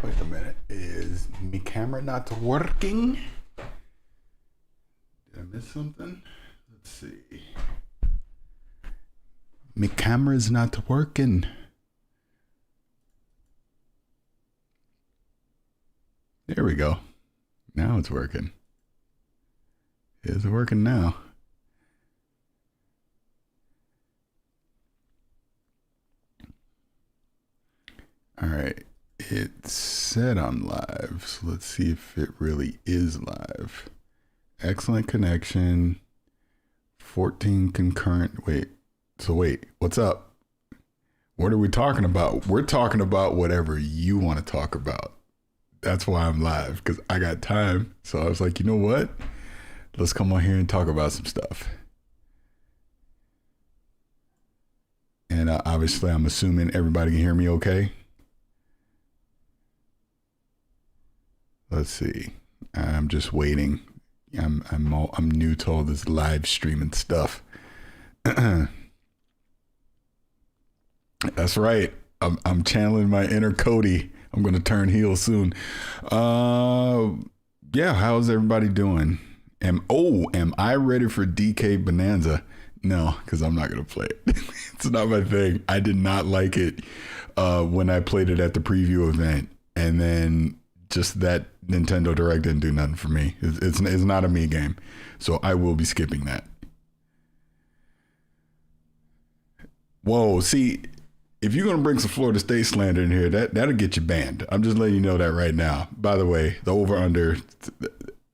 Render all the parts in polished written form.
Wait a minute. Is my camera not working? Did I miss something? Let's see. My camera is not working. There we go. Now it's working. It's working now. All right. It said I'm live, so let's see if it really is live. Excellent connection. 14 concurrent. Wait, what's up? What are we talking about? We're talking about whatever you want to talk about. That's why I'm live, because I got time. So I was like, you know what? Let's come on here and talk about some stuff. And obviously, I'm assuming everybody can hear me okay. Let's see. I'm just waiting. I'm new to all this live streaming stuff. That's right. I'm channeling my inner Cody. I'm going to turn heel soon. Yeah. How's everybody doing? Am I ready for DK Bonanza? No, because I'm not going to play it. It's not my thing. I did not like it when I played it at the preview event, and then just that Nintendo Direct didn't do nothing for me. It's not a me game, so I will be skipping that. Whoa, see, if you're gonna bring some Florida State slander in here, that'll get you banned. I'm just letting you know that right now. By the way, the over under,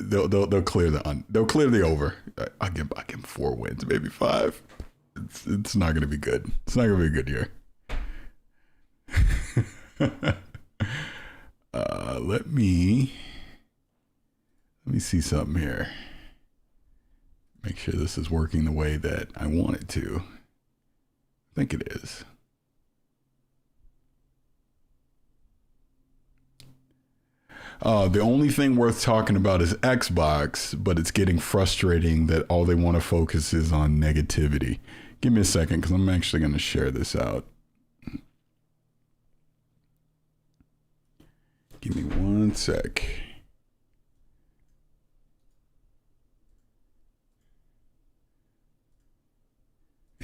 they'll clear the over. I'll give them 4 wins, maybe 5. It's not gonna be good. It's not gonna be a good year. Let me see something here. Make sure this is working the way that I want it to. I think it is. The only thing worth talking about is Xbox, but it's getting frustrating that all they want to focus is on negativity. Give me a second, because I'm actually going to share this out. Give me 1 sec.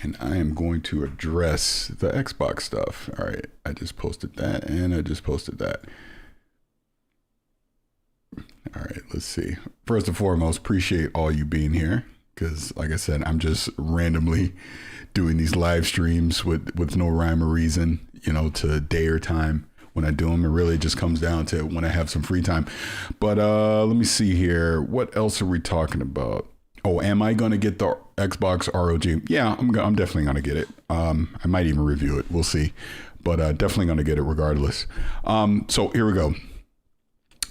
And I am going to address the Xbox stuff. All right, I just posted that, and I just posted that. All right, let's see. First and foremost, appreciate all you being here, because like I said, I'm just randomly doing these live streams with no rhyme or reason, to day or time. When I do them, it really just comes down to when I have some free time. But let me see here. What else are we talking about? Oh, am I going to get the Xbox ROG? Yeah, I'm definitely going to get it. I might even review it. We'll see. But definitely going to get it regardless. So here we go.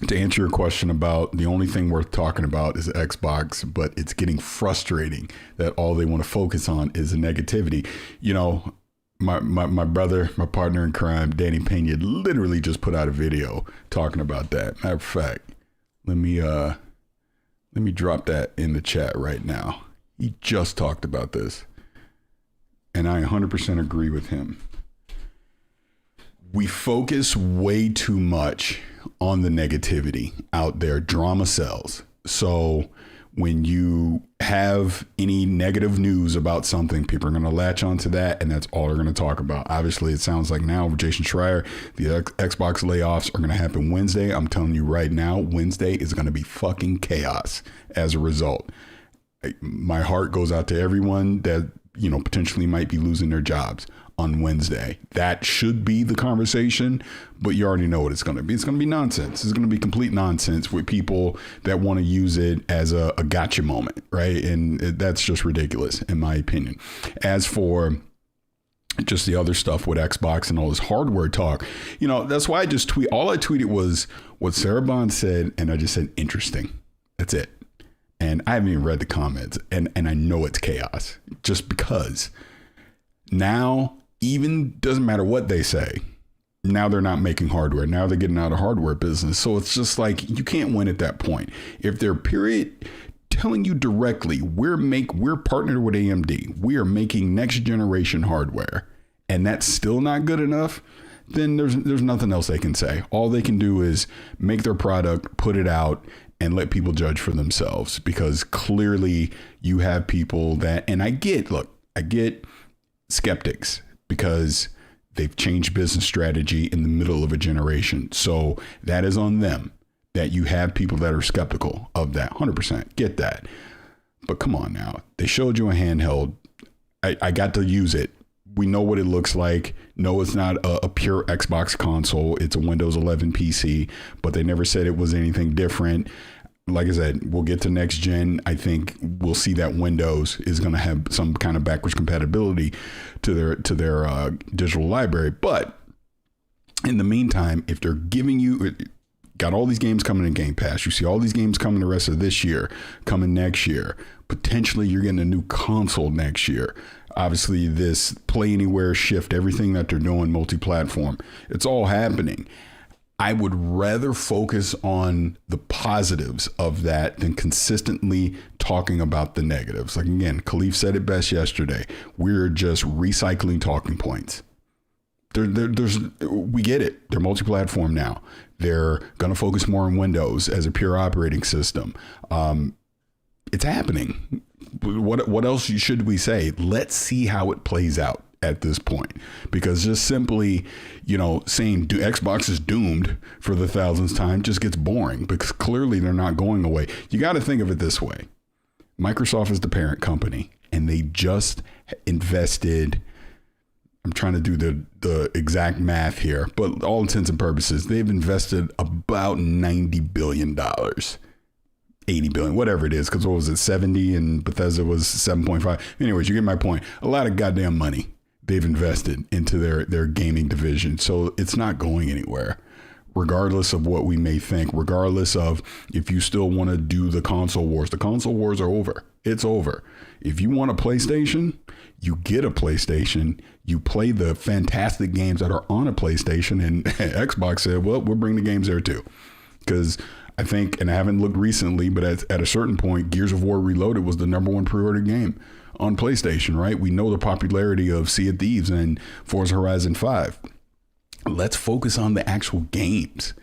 To answer your question about the only thing worth talking about is Xbox, but it's getting frustrating that all they want to focus on is the negativity. My brother, my partner in crime, Danny Pena, literally just put out a video talking about that. Matter of fact, let me drop that in the chat right now. He just talked about this, and I 100% agree with him. We focus way too much on the negativity out there. Drama sells. So when you have any negative news about something, people are going to latch onto that, and that's all they're going to talk about. Obviously, it sounds like now with Jason Schreier, the Xbox layoffs are going to happen Wednesday. I'm telling you right now, Wednesday is going to be fucking chaos as a result. My heart goes out to everyone that, potentially might be losing their jobs on Wednesday. That should be the conversation, but you already know what it's going to be. It's going to be nonsense. It's going to be complete nonsense with people that want to use it as a gotcha moment, right? And that's just ridiculous, in my opinion. As for just the other stuff with Xbox and all this hardware talk, that's why I just all I tweeted was what Sarah Bond said, and I just said, interesting. That's it. And I haven't even read the comments, and I know it's chaos just because now, even doesn't matter what they say. Now they're not making hardware. Now they're getting out of hardware business. So it's just like, you can't win at that point. If they're telling you directly, we're partnered with AMD. We are making next generation hardware, and that's still not good enough. then there's nothing else they can say. All they can do is make their product, put it out, and let people judge for themselves, because clearly you have people that, and I get skeptics because they've changed business strategy in the middle of a generation. So that is on them, that you have people that are skeptical of that. 100% get that. But come on now. They showed you a handheld. I got to use it. We know what it looks like. No, it's not a pure Xbox console. It's a Windows 11 PC, but they never said it was anything different. Like I said, we'll get to next gen. I think we'll see that Windows is going to have some kind of backwards compatibility to their digital library. But in the meantime, if they're giving you, got all these games coming in Game Pass, you see all these games coming the rest of this year, coming next year, potentially you're getting a new console next year. Obviously, this Play Anywhere shift, everything that they're doing multi-platform, it's all happening. I would rather focus on the positives of that than consistently talking about the negatives. Like, again, Khalif said it best yesterday. We're just recycling talking points. We get it. They're multi-platform now. They're going to focus more on Windows as a pure operating system. It's happening. What else should we say? Let's see how it plays out at this point, because just simply, saying Xbox is doomed for the thousandth time just gets boring, because clearly they're not going away. You got to think of it this way. Microsoft is the parent company, and they just invested, I'm trying to do the exact math here, but all intents and purposes, they've invested about $90 billion, 80 billion, whatever it is. Cause what was it? 70 and Bethesda was 7.5. Anyways, you get my point. A lot of goddamn money they've invested into their gaming division. So it's not going anywhere, regardless of what we may think, regardless of if you still want to do the console wars are over. It's over. If you want a PlayStation, you get a PlayStation, you play the fantastic games that are on a PlayStation, and Xbox said, well, we'll bring the games there too. Because I think, and I haven't looked recently, but at a certain point, Gears of War Reloaded was the #1 pre-ordered game on PlayStation, right? We know the popularity of Sea of Thieves and Forza Horizon 5. Let's focus on the actual games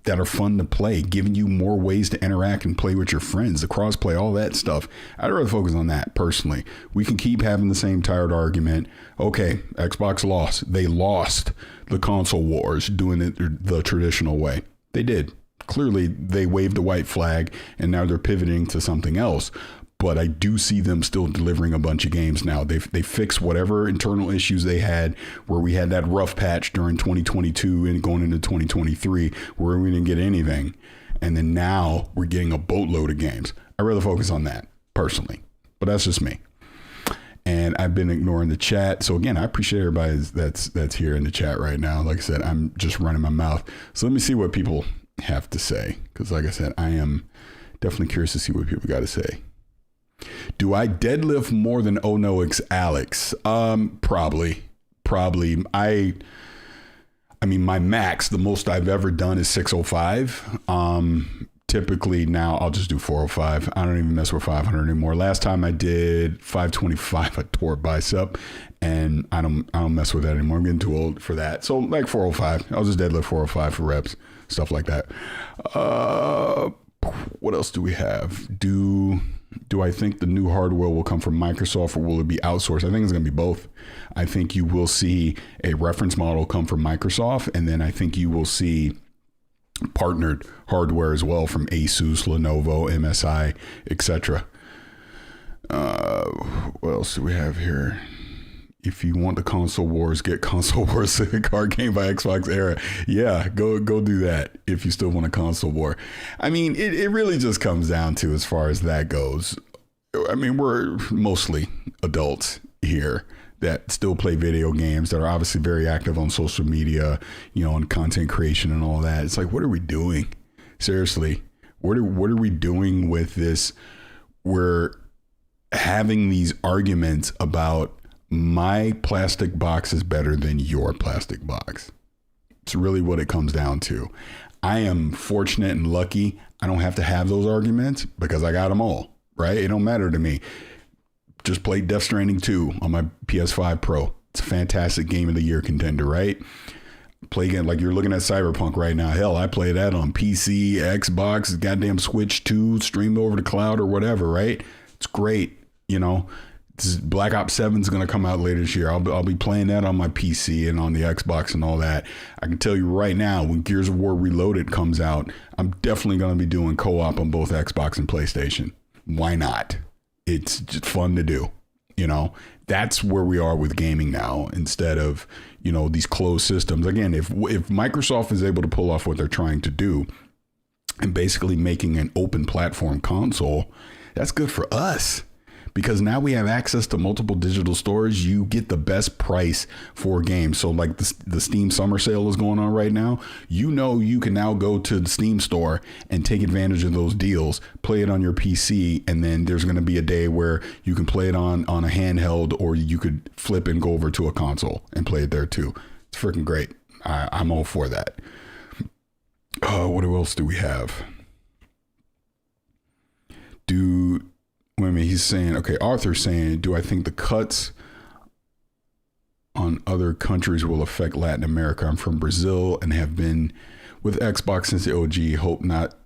that are fun to play, giving you more ways to interact and play with your friends, the crossplay, all that stuff. I'd rather focus on that personally. We can keep having the same tired argument. Okay, Xbox lost. They lost the console wars doing it the traditional way. They did. Clearly, they waved the white flag, and now they're pivoting to something else. But I do see them still delivering a bunch of games now. They fixed whatever internal issues they had, where we had that rough patch during 2022 and going into 2023 where we didn't get anything. And then now we're getting a boatload of games. I'd rather focus on that personally, but that's just me. And I've been ignoring the chat. So again, I appreciate everybody that's here in the chat right now. Like I said, I'm just running my mouth. So let me see what people have to say. Because like I said, I am definitely curious to see what people got to say. Do I deadlift more than Oh No It's Alex? Probably. I mean, my max, the most I've ever done is 605. Typically now I'll just do 405. I don't even mess with 500 anymore. Last time I did 525, I tore a bicep, and I don't mess with that anymore. I'm getting too old for that. So like 405, I'll just deadlift 405 for reps, stuff like that. What else do we have? Do I think the new hardware will come from Microsoft, or will it be outsourced? I think it's going to be both. I think you will see a reference model come from Microsoft, and then I think you will see partnered hardware as well from Asus, Lenovo, MSI, etc. What else do we have here? If you want the console wars, get console wars card game by Xbox era. Yeah, go do that if you still want a console war. I mean, it really just comes down to, as far as that goes, I mean, we're mostly adults here that still play video games, that are obviously very active on social media, on content creation and all that. It's like, what are we doing? Seriously, what are we doing with this? We're having these arguments about my plastic box is better than your plastic box. It's really what it comes down to. I am fortunate and lucky. I don't have to have those arguments because I got them all, right? It don't matter to me. Just played Death Stranding 2 on my PS5 Pro. It's a fantastic game of the year contender, right? Play again, like you're looking at Cyberpunk right now. Hell, I play that on PC, Xbox, goddamn Switch 2, streamed over the cloud or whatever, right? It's great. You know, Black Ops 7 is going to come out later this year. I'll be playing that on my PC and on the Xbox and all that. I can tell you right now, when Gears of War Reloaded comes out, I'm definitely going to be doing co-op on both Xbox and PlayStation. Why not? It's just fun to do. You know, that's where we are with gaming now, instead of, you know, these closed systems. Again, if Microsoft is able to pull off what they're trying to do and basically making an open platform console, that's good for us. Because now we have access to multiple digital stores. You get the best price for games. So like the Steam summer sale is going on right now. You know, you can now go to the Steam store and take advantage of those deals, play it on your PC. And then there's going to be a day where you can play it on a handheld, or you could flip and go over to a console and play it there too. It's freaking great. I'm all for that. What else do we have? Wait a minute, he's saying, okay, Arthur's saying, do I think the cuts on other countries will affect Latin America? I'm from Brazil and have been with Xbox since the OG. Hope not.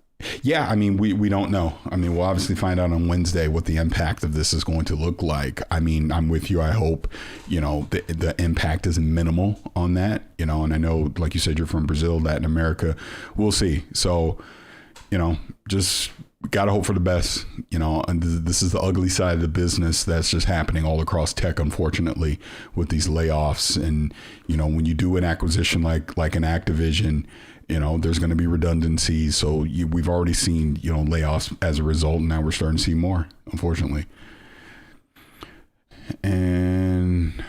Yeah, I mean, we don't know. I mean, we'll obviously find out on Wednesday what the impact of this is going to look like. I mean, I'm with you. I hope, you know, the impact is minimal on that, you know, and I know, like you said, you're from Brazil, Latin America. We'll see. So, you know, just got to hope for the best, you know, and this is the ugly side of the business that's just happening all across tech, unfortunately, with these layoffs. And, you know, when you do an acquisition like an Activision, you know, there's going to be redundancies. So we've already seen, you know, layoffs as a result. And now we're starting to see more, unfortunately. And,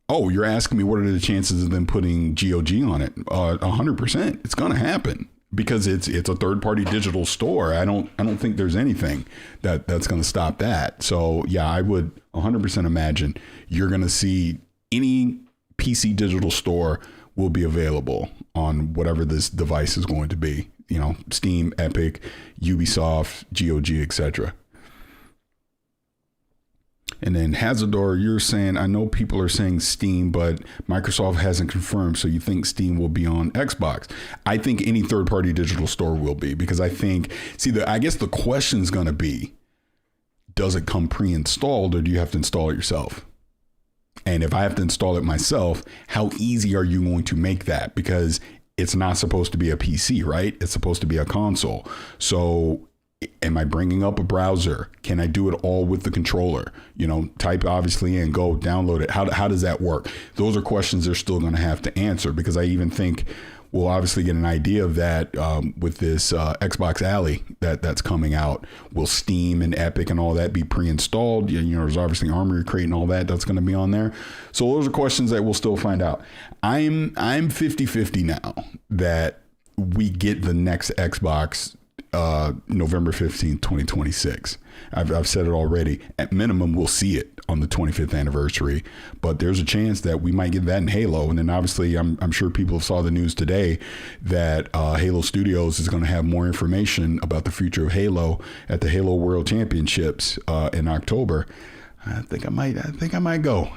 oh, you're asking me what are the chances of them putting GOG on it? 100%. It's going to happen. Because it's a third-party digital store. I don't think there's anything that's going to stop that. So yeah, I would 100% imagine you're going to see any PC digital store will be available on whatever this device is going to be. You know, Steam, Epic, Ubisoft, GOG, etc. And then Hazardor, you're saying, I know people are saying Steam, but Microsoft hasn't confirmed. So you think Steam will be on Xbox? I think any third-party digital store will be, because I think, I guess the question is going to be, does it come pre-installed or do you have to install it yourself? And if I have to install it myself, how easy are you going to make that? Because it's not supposed to be a PC, right? It's supposed to be a console. So am I bringing up a browser? Can I do it all with the controller? You know, type obviously in, go download it. How does that work? Those are questions they're still going to have to answer, because I even think we'll obviously get an idea of that with this Xbox Alley that's coming out. Will Steam and Epic and all that be pre-installed? You know, there's obviously Armory Crate and all that's going to be on there. So those are questions that we'll still find out. I'm 50-50 now that we get the next Xbox November 15th, 2026. I've said it already. At minimum, we'll see it on the 25th anniversary, but there's a chance that we might get that in Halo. And then obviously, I'm sure people saw the news today that Halo Studios is going to have more information about the future of Halo at the Halo World Championships in October. I think I might go.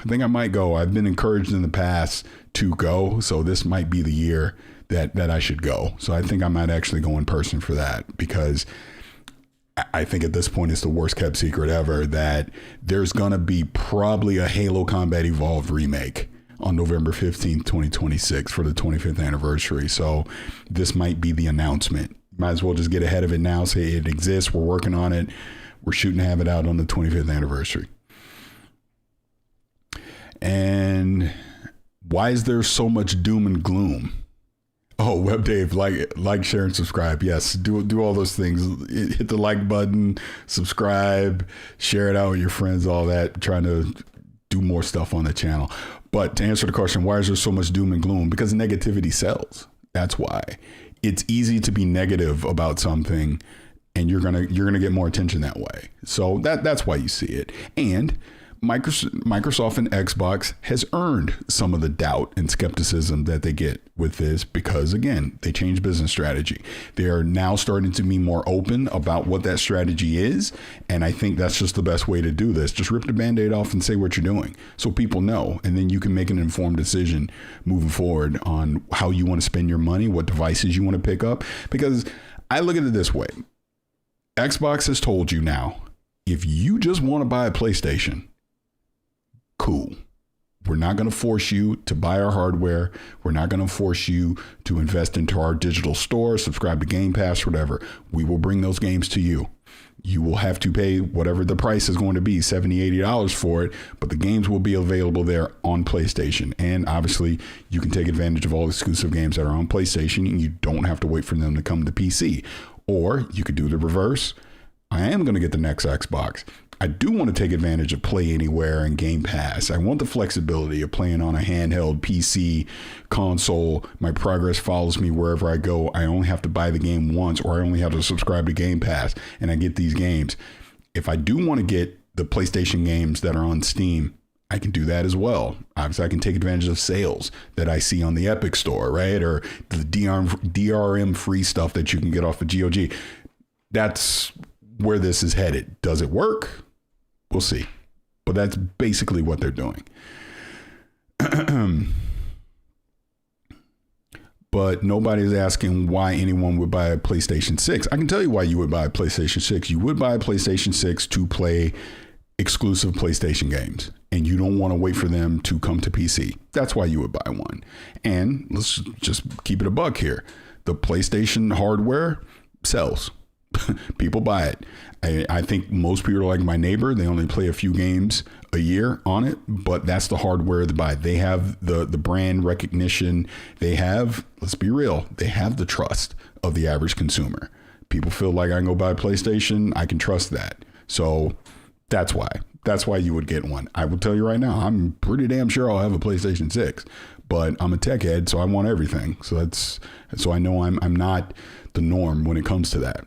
I've been encouraged in the past to go, so this might be the year that I should go. So I think I might actually go in person for that, because I think at this point it's the worst kept secret ever that there's going to be probably a Halo Combat Evolved remake on November 15th, 2026 for the 25th anniversary. So this might be the announcement. Might as well just get ahead of it now, say it exists, we're working on it, we're shooting to have it out on the 25th anniversary. And why is there so much doom and gloom? Oh, Web Dave, like, share, and subscribe. Yes, do all those things. Hit the like button, subscribe, share it out with your friends, all that. Trying to do more stuff on the channel. But to answer the question, why is there so much doom and gloom? Because negativity sells. That's why. It's easy to be negative about something, and you're gonna get more attention that way. So that's why you see it. And Microsoft and Xbox has earned some of the doubt and skepticism that they get with this because, again, they changed business strategy. They are now starting to be more open about what that strategy is. And I think that's just the best way to do this. Just rip the Band-Aid off and say what you're doing so people know. And then you can make an informed decision moving forward on how you want to spend your money, what devices you want to pick up. Because I look at it this way. Xbox has told you now, if you just want to buy a PlayStation, cool. We're not going to force you to buy our hardware. We're not going to force you to invest into our digital store, subscribe to Game Pass, whatever. We will bring those games to you. You will have to pay whatever the price is going to be, $70, $80 for it, but the games will be available there on PlayStation. And obviously, you can take advantage of all the exclusive games that are on PlayStation, and you don't have to wait for them to come to PC. Or you could do the reverse. I am going to get the next Xbox. I do want to take advantage of Play Anywhere and Game Pass. I want the flexibility of playing on a handheld PC console. My progress follows me wherever I go. I only have to buy the game once, or I only have to subscribe to Game Pass, and I get these games. If I do want to get the PlayStation games that are on Steam, I can do that as well. Obviously, I can take advantage of sales that I see on the Epic Store, right? Or the DRM free stuff that you can get off of GOG. That's where this is headed. Does it work? We'll see. But that's basically what they're doing. But nobody's asking why anyone would buy a PlayStation 6. I can tell you why you would buy a PlayStation 6. You would buy a PlayStation 6 to play exclusive PlayStation games, and you don't want to wait for them to come to PC. That's why you would buy one. And let's just keep it a buck here. The PlayStation hardware sells. People buy it. I think most people are like my neighbor. They only play a few games a year on it, but that's the hardware they buy. They have the brand recognition. They have, let's be real, they have the trust of the average consumer. People feel like I can go buy a PlayStation. I can trust that. So that's why you would get one. I will tell you right now, I'm pretty damn sure I'll have a PlayStation 6, but I'm a tech head, so I want everything. So I know I'm not the norm when it comes to that.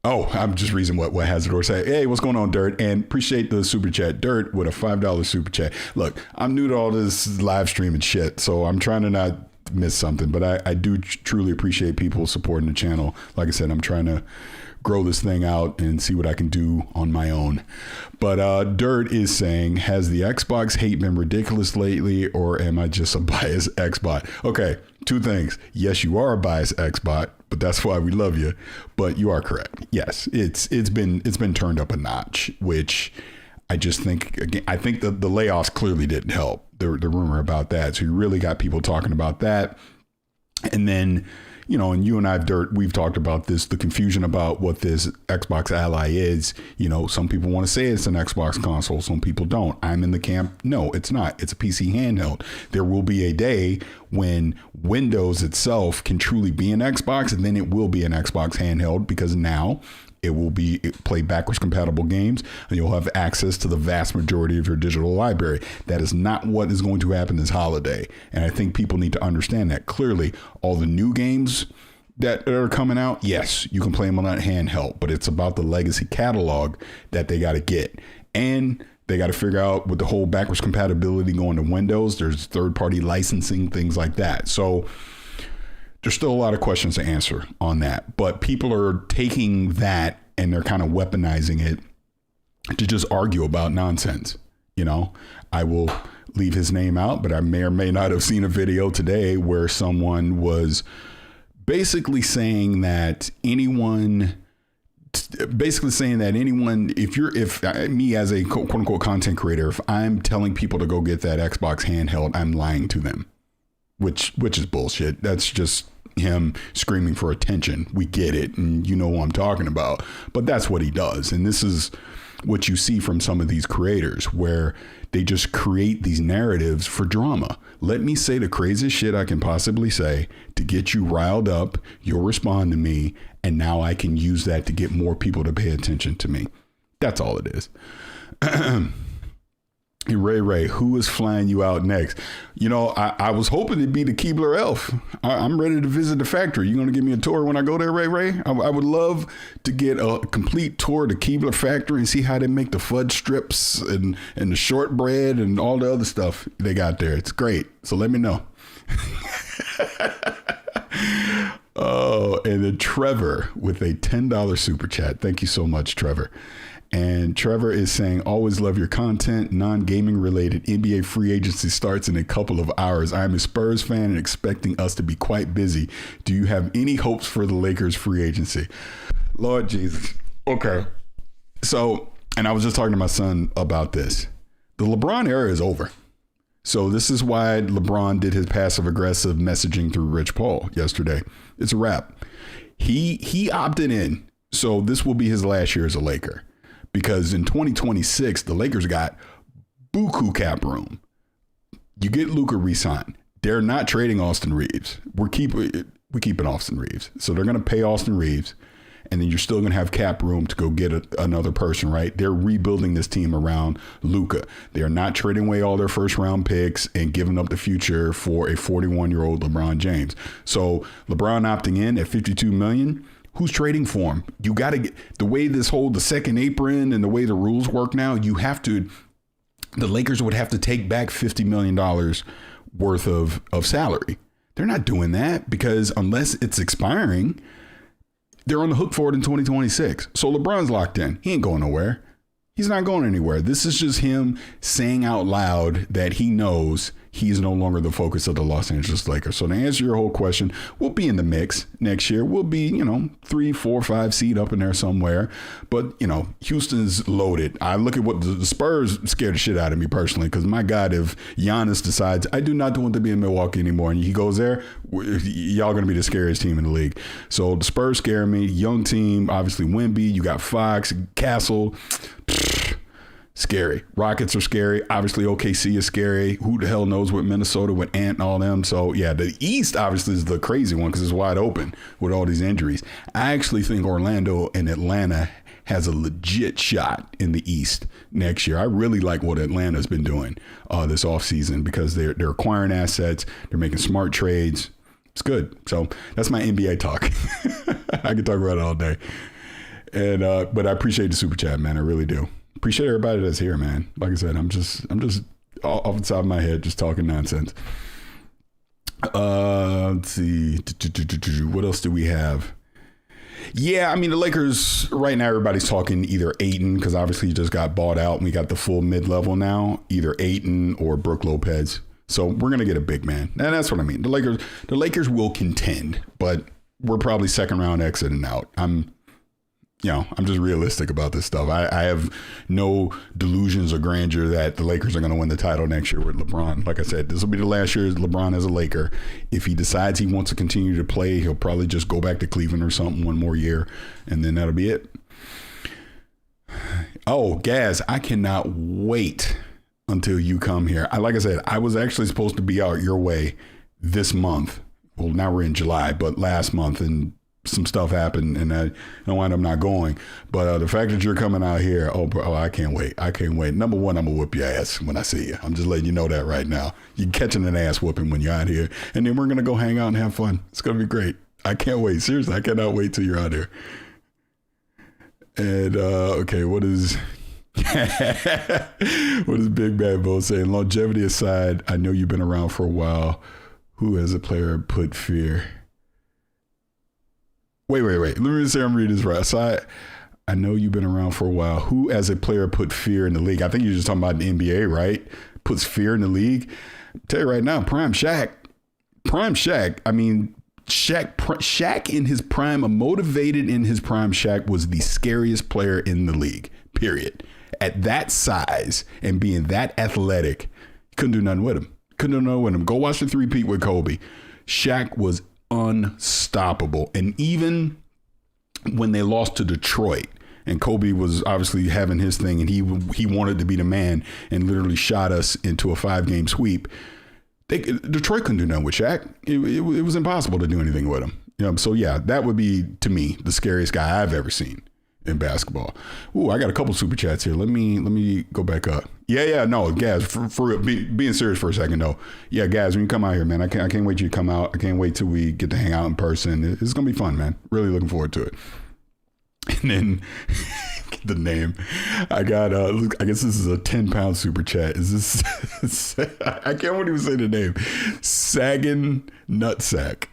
Oh, I'm just reading what Hazardor say. Hey, what's going on, Dirt? And appreciate the super chat. Dirt with a $5 super chat. Look, I'm new to all this live streaming shit, so I'm trying to not miss something, but I do truly appreciate people supporting the channel. Like I said, I'm trying to grow this thing out and see what I can do on my own. But Dirt is saying, has the Xbox hate been ridiculous lately, or am I just a biased Xbot? Okay, two things. Yes, you are a biased Xbot, but that's why we love you. But you are correct. Yes, it's been turned up a notch, which I just think, again, I think the layoffs clearly didn't help. The rumor about that. So you really got people talking about that. And then, you know, and you and I, Dirt, we've talked about this, the confusion about what this Xbox Ally is. You know, some people want to say it's an Xbox console. Some people don't. I'm in the camp. No, it's not. It's a PC handheld. There will be a day when Windows itself can truly be an Xbox, and then it will be an Xbox handheld, because now it will play backwards compatible games, and you'll have access to the vast majority of your digital library. That is not what is going to happen this holiday. And I think people need to understand that clearly. All the new games that are coming out, yes, you can play them on that handheld, but it's about the legacy catalog that they got to get. And they got to figure out with the whole backwards compatibility going to Windows, there's third-party licensing, things like that. So there's still a lot of questions to answer on that, but people are taking that and they're kind of weaponizing it to just argue about nonsense. You know, I will leave his name out, but I may or may not have seen a video today where someone was basically saying that anyone, if me as a quote unquote content creator, if I'm telling people to go get that Xbox handheld, I'm lying to them, which is bullshit. That's just him screaming for attention. We get it, and you know what I'm talking about, but that's what he does. And this is what you see from some of these creators, where they just create these narratives for drama. Let me say the craziest shit I can possibly say to get you riled up. You'll respond to me, and now I can use that to get more people to pay attention to me. That's all it is. Hey, Ray, who is flying you out next? You know, I was hoping it'd be the Keebler Elf. I'm ready to visit the factory. You going to give me a tour when I go there, Ray? I would love to get a complete tour of the Keebler factory and see how they make the fudge strips and the shortbread and all the other stuff they got there. It's great. So let me know. Oh, and then Trevor with a $10 super chat. Thank you so much, Trevor. And Trevor is saying, always love your content. Non-gaming related NBA free agency starts in a couple of hours. I am a Spurs fan and expecting us to be quite busy. Do you have any hopes for the Lakers free agency? Lord Jesus. Okay. So, and I was just talking to my son about this. The LeBron era is over. So this is why LeBron did his passive aggressive messaging through Rich Paul yesterday. It's a wrap. He opted in. So this will be his last year as a Laker. Because in 2026, the Lakers got buku cap room. You get Luka re-signed. They're not trading Austin Reeves. We're keeping Austin Reeves. So they're going to pay Austin Reeves. And then you're still going to have cap room to go get another person, right? They're rebuilding this team around Luka. They are not trading away all their first round picks and giving up the future for a 41-year-old LeBron James. So LeBron opting in at $52 million. Who's trading for him? You got to get the way the second apron and the way the rules work now. The Lakers would have to take back $50 million worth of salary. They're not doing that because unless it's expiring, they're on the hook for it in 2026. So LeBron's locked in. He ain't going nowhere. He's not going anywhere. This is just him saying out loud that he knows he is no longer the focus of the Los Angeles Lakers. So to answer your whole question, we'll be in the mix next year. We'll be, 3, 4, 5 seed up in there somewhere. But, Houston's loaded. I look at what the Spurs scared the shit out of me personally because, my God, if Giannis decides, I do not want to be in Milwaukee anymore, and he goes there, y'all going to be the scariest team in the league. So the Spurs scare me. Young team, obviously Wemby. You got Fox, Castle. Scary. Rockets are scary. Obviously, OKC is scary. Who the hell knows with Minnesota, with Ant and all them. So, yeah, the East obviously is the crazy one because it's wide open with all these injuries. I actually think Orlando and Atlanta has a legit shot in the East next year. I really like what Atlanta's been doing this offseason because they're acquiring assets. They're making smart trades. It's good. So that's my NBA talk. I could talk about it all day. And but I appreciate the super chat, man. I really do. Appreciate everybody that's here, man. Like I said, I'm just off the top of my head, just talking nonsense. Let's see. What else do we have? Yeah, I mean, the Lakers right now, everybody's talking either Ayton, because obviously he just got bought out and we got the full mid-level now, either Ayton or Brook Lopez. So we're going to get a big man. And that's what I mean. The Lakers will contend, but we're probably second round exiting out. I'm just realistic about this stuff. I have no delusions or grandeur that the Lakers are going to win the title next year with LeBron. Like I said, this will be the last year LeBron as a Laker. If he decides he wants to continue to play, he'll probably just go back to Cleveland or something one more year, and then that'll be it. Oh, Gaz, I cannot wait until you come here. Like I said, I was actually supposed to be out your way this month. Well, now we're in July, but last month, and some stuff happened and I wind up not going. But the fact that you're coming out here, bro, I can't wait. I can't wait. Number one, I'm going to whoop your ass when I see you. I'm just letting you know that right now. You're catching an ass whooping when you're out here. And then we're going to go hang out and have fun. It's going to be great. I can't wait. Seriously, I cannot wait till you're out here. And, okay, what is Big Bad Bo saying? Longevity aside, I know you've been around for a while. Who as a player put fear? Wait. Let me say I'm reading this right. So I know you've been around for a while. Who as a player put fear in the league? I think you're just talking about the NBA, right? Puts fear in the league. I'll tell you right now, Prime Shaq. I mean, Shaq in his prime, motivated in his prime, Shaq was the scariest player in the league, period. At that size and being that athletic, couldn't do nothing with him. Go watch the three-peat with Kobe. Shaq was unstoppable. And even when they lost to Detroit and Kobe was obviously having his thing and he wanted to be the man and literally shot us into a 5-game sweep, Detroit couldn't do nothing with Shaq. It was impossible to do anything with him. So yeah, that would be, to me, the scariest guy I've ever seen in basketball. Ooh, I got a couple super chats here. Let me go back up. Yeah, no, Gaz, for real, being serious for a second though. Yeah, Gaz, when you come out here, man, I can't wait till you come out. I can't wait till we get to hang out in person. It's gonna be fun, man. Really looking forward to it. And then the name, I got. I guess this is a 10-pound super chat. Is this? I can't even say the name. Sagging Nutsack.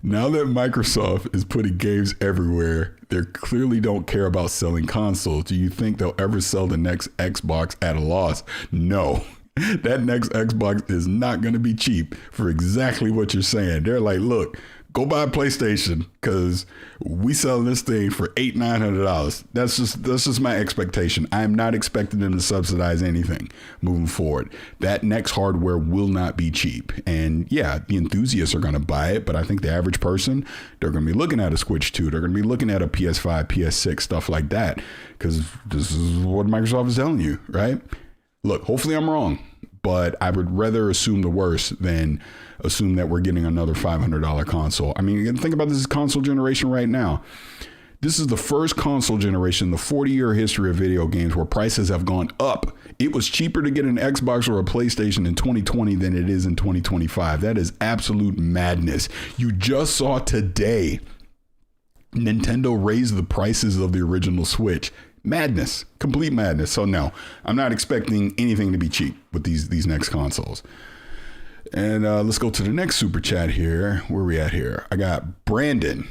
Now that Microsoft is putting games everywhere, they clearly don't care about selling consoles. Do you think they'll ever sell the next Xbox at a loss? No. That next Xbox is not going to be cheap for exactly what you're saying. They're like, look, go buy a PlayStation because we selling this thing for $800-900. That's just my expectation. I'm not expecting them to subsidize anything moving forward. That next hardware will not be cheap. And yeah, the enthusiasts are going to buy it, but I think the average person, they're going to be looking at a Switch 2. They're going to be looking at a PS5, PS6, stuff like that, because this is what Microsoft is telling you, right? Look, hopefully I'm wrong, but I would rather assume the worst than assume that we're getting another $500 console. I mean, think about this console generation right now. This is the first console generation in the 40-year history of video games where prices have gone up. It was cheaper to get an Xbox or a PlayStation in 2020 than it is in 2025. That is absolute madness. You just saw today Nintendo raised the prices of the original Switch. Madness, complete madness. So no, I'm not expecting anything to be cheap with these next consoles. And let's go to the next super chat here. Where are we at here? I got Brandon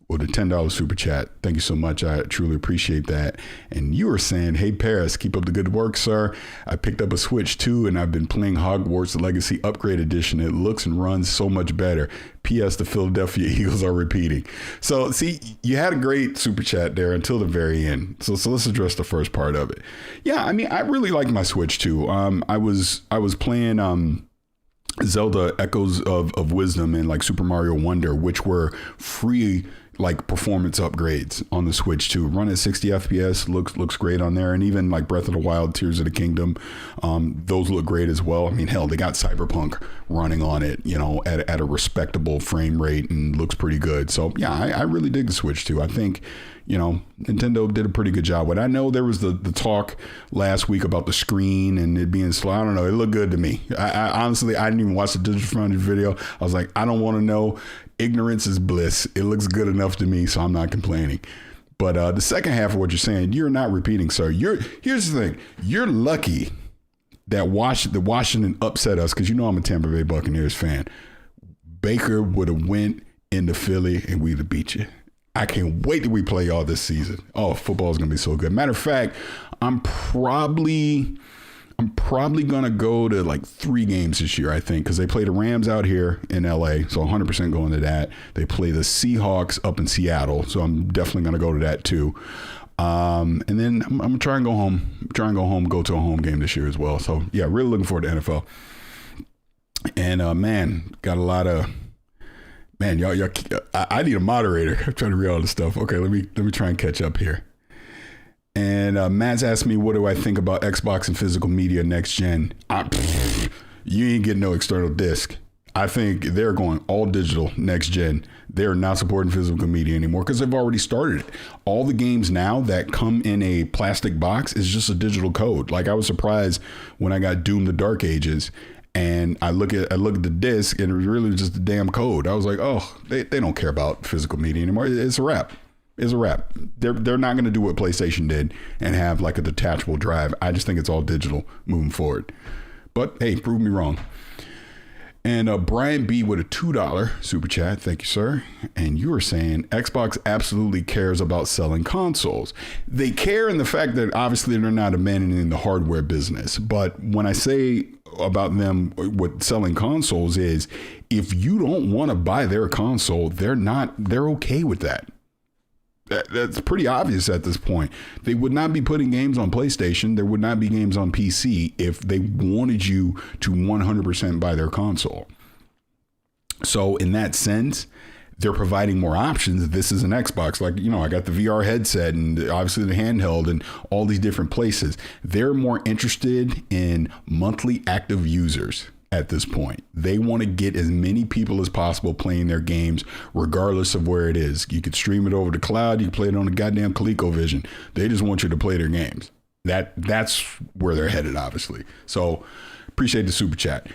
with a $10 super chat. Thank you so much. I truly appreciate that. And you were saying, hey, Paris, keep up the good work, sir. I picked up a Switch 2 and I've been playing Hogwarts Legacy Upgrade Edition. It looks and runs so much better. P.S. The Philadelphia Eagles are repeating. So, see, you had a great super chat there until the very end. So let's address the first part of it. Yeah, I mean, I really like my Switch 2. I was playing Zelda Echoes of Wisdom and like Super Mario Wonder, which were free like performance upgrades on the Switch 2. Run at 60 FPS, looks great on there. And even like Breath of the Wild, Tears of the Kingdom, those look great as well. I mean, hell, they got Cyberpunk running on it, you know, at a respectable frame rate and looks pretty good. So yeah, I really dig the Switch 2. I think, you know, Nintendo did a pretty good job. But I know there was the talk last week about the screen and it being slow. I don't know. It looked good to me. I honestly, I didn't even watch the digital footage video. I was like, I don't want to know. Ignorance is bliss. It looks good enough to me, so I'm not complaining. But the second half of what you're saying, you're not repeating, sir. Here's the thing. You're lucky that Washington upset us, because you know I'm a Tampa Bay Buccaneers fan. Baker would have went into Philly and we'd have beat you. I can't wait till we play y'all this season. Oh, football is going to be so good. Matter of fact, I'm probably going to go to like 3 games this year, I think, because they play the Rams out here in LA. So 100% going to that. They play the Seahawks up in Seattle. So I'm definitely going to go to that too. And then I'm going to try and go home, go to a home game this year as well. So yeah, really looking forward to NFL. And man, got a lot of, man, y'all, I need a moderator. I'm trying to read all this stuff. Okay, let me try and catch up here. And Matt's asked me, what do I think about Xbox and physical media next gen? You ain't getting no external disc. I think they're going all digital next gen. They're not supporting physical media anymore because they've already started it. All the games now that come in a plastic box is just a digital code. Like, I was surprised when I got Doom: The Dark Ages and I look at the disc and it was really just a damn code. I was like, oh, they don't care about physical media anymore. It's a wrap. Is a wrap. They're not going to do what PlayStation did and have like a detachable drive. I just think it's all digital moving forward. But hey, prove me wrong. And Brian B with a $2 super chat. Thank you, sir. And you were saying Xbox absolutely cares about selling consoles. They care in the fact that obviously they're not abandoning the hardware business. But when I say about them with selling consoles is, if you don't want to buy their console, they're okay with that. That's pretty obvious at this point. They would not be putting games on PlayStation. There would not be games on PC if they wanted you to 100% buy their console. So in that sense, they're providing more options. This is an Xbox. Like, you know, I got the VR headset and obviously the handheld and all these different places. They're more interested in monthly active users at this point. They want to get as many people as possible playing their games, regardless of where it is. You could stream it over the cloud. You can play it on the goddamn ColecoVision. They just want you to play their games. That's where they're headed, obviously. So appreciate the super chat.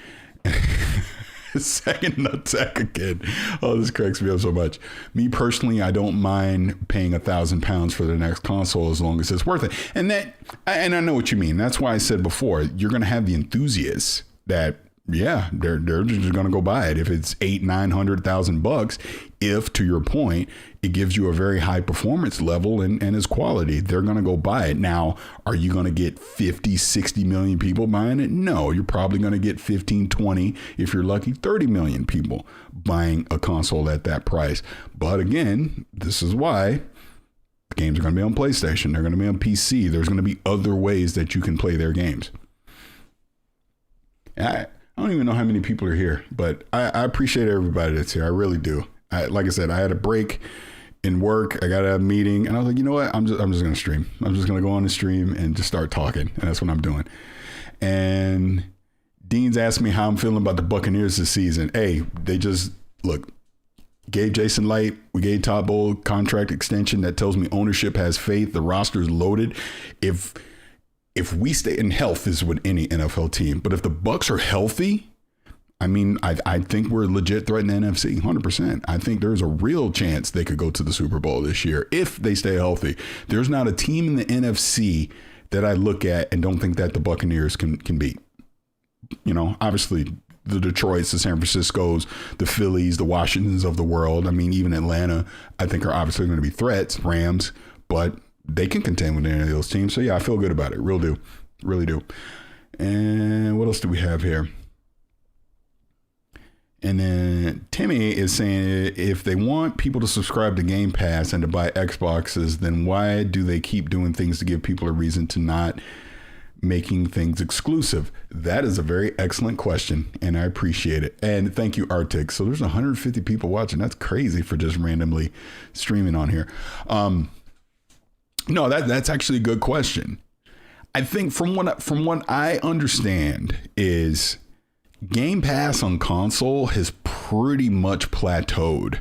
Second nutsack again. Oh, this cracks me up so much. Me personally, I don't mind paying £1,000 for the next console as long as it's worth it. And I know what you mean. That's why I said before, you're going to have the enthusiasts that, yeah, they're just going to go buy it. If it's $800,000-900,000, if, to your point, it gives you a very high performance level and is quality, they're going to go buy it. Now, are you going to get 50, 60 million people buying it? No, you're probably going to get 15, 20, if you're lucky, 30 million people buying a console at that price. But again, this is why games are going to be on PlayStation. They're going to be on PC. There's going to be other ways that you can play their games. I don't even know how many people are here, but I appreciate everybody that's here. I really do. Like I said, I had a break in work. I got a meeting and I was like, you know what? I'm just going to stream. I'm just going to go on the stream and just start talking. And that's what I'm doing. And Dean's asked me how I'm feeling about the Buccaneers this season. Hey, they just, look, gave Jason Light, we gave Todd Bowles contract extension. That tells me ownership has faith. The roster is loaded. If we stay in health is with any NFL team, but if the Bucs are healthy, I mean, I think we're legit threatening the NFC 100%. I think there's a real chance they could go to the Super Bowl this year if they stay healthy. There's not a team in the NFC that I look at and don't think that the Buccaneers can beat. You know, obviously the Detroits, the San Franciscos, the Phillies, the Washingtons of the world. I mean, even Atlanta, I think are obviously going to be threats, Rams, but they can contend with any of those teams. So yeah, I feel good about it. Really do. And what else do we have here? And then Timmy is saying, if they want people to subscribe to Game Pass and to buy Xboxes, then why do they keep doing things to give people a reason to not making things exclusive? That is a very excellent question, and I appreciate it. And thank you, Arctic. So there's 150 people watching. That's crazy for just randomly streaming on here. No, that's actually a good question. I think from what I understand is Game Pass on console has pretty much plateaued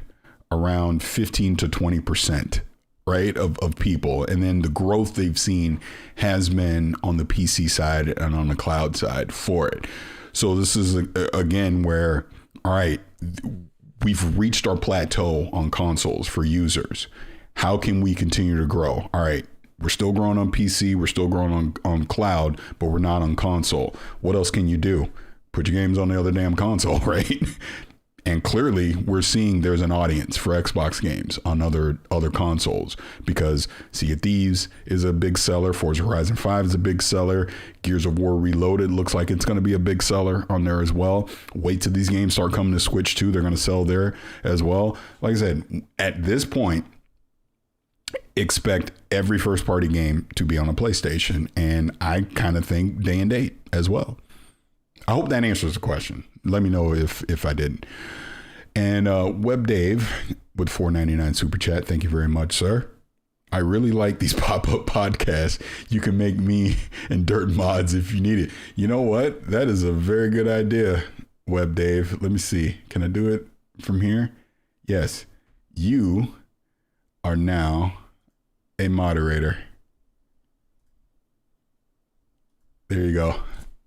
around 15 to 20%, right, of people. And then the growth they've seen has been on the PC side and on the cloud side for it. So this is, again, where, all right, we've reached our plateau on consoles for users. How can we continue to grow? All right, we're still growing on PC. We're still growing on cloud, but we're not on console. What else can you do? Put your games on the other damn console, right? And clearly we're seeing there's an audience for Xbox games on other consoles because Sea of Thieves is a big seller. Forza Horizon 5 is a big seller. Gears of War Reloaded looks like it's going to be a big seller on there as well. Wait till these games start coming to Switch too. They're going to sell there as well. Like I said, at this point, expect every first party game to be on a PlayStation. And I kind of think day and date as well. I hope that answers the question. Let me know if I didn't. And Web Dave with $4.99 super chat. Thank you very much, sir. I really like these pop-up podcasts. You can make me and Dirt mods if you need it. You know what? That is a very good idea, Web Dave. Let me see. Can I do it from here? Yes. You are now a moderator. There you go.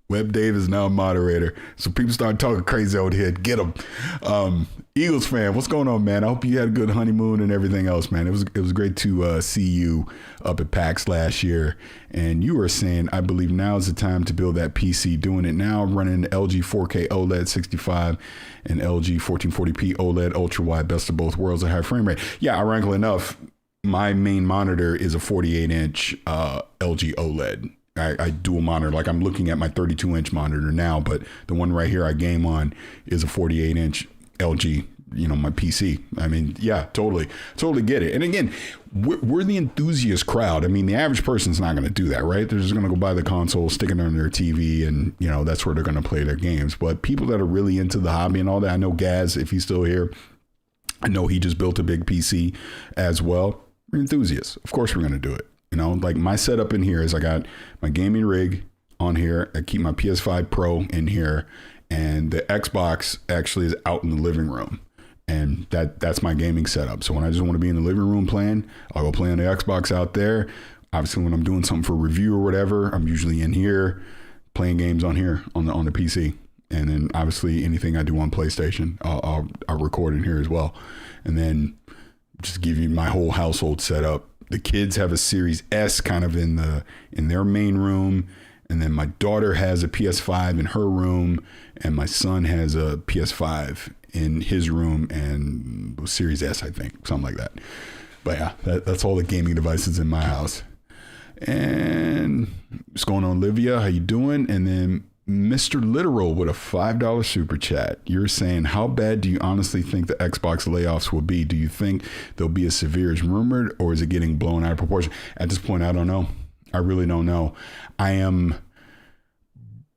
Web Dave is now a moderator. So people start talking crazy out here. Get them. Eagles fan, what's going on, man? I hope you had a good honeymoon and everything else, man. It was great to see you up at PAX last year. And you were saying, I believe now is the time to build that PC. Doing it now, running LG 4K OLED 65 and LG 1440p OLED ultra wide, best of both worlds at high frame rate. Yeah, ironically enough, my main monitor is a 48-inch LG OLED. I dual monitor, like I'm looking at my 32-inch monitor now, but the one right here I game on is a 48-inch LG, my PC. I mean, yeah, totally get it. And again, we're the enthusiast crowd. I mean, the average person's not going to do that, right? They're just going to go buy the console, stick it on their TV, and, that's where they're going to play their games. But people that are really into the hobby and all that, I know Gaz, if he's still here, I know he just built a big PC as well. We're enthusiasts. Of course we're going to do it. Like my setup in here is I got my gaming rig on here. I keep my PS5 Pro in here and the Xbox actually is out in the living room. And that's my gaming setup. So when I just want to be in the living room playing, I'll go play on the Xbox out there. Obviously, when I'm doing something for review or whatever, I'm usually in here playing games on here on the PC. And then obviously anything I do on PlayStation, I'll record in here as well. And then just give you my whole household setup. The kids have a Series S kind of in their main room. And then my daughter has a PS5 in her room, and my son has a PS5 in his room and Series S, I think, something like that. But yeah, that's all the gaming devices in my house. And what's going on, Olivia? How you doing? And then Mr. Literal with a $5 super chat. You're saying, how bad do you honestly think the Xbox layoffs will be? Do you think they'll be as severe as rumored, or is it getting blown out of proportion? At this point, I don't know. I really don't know. I am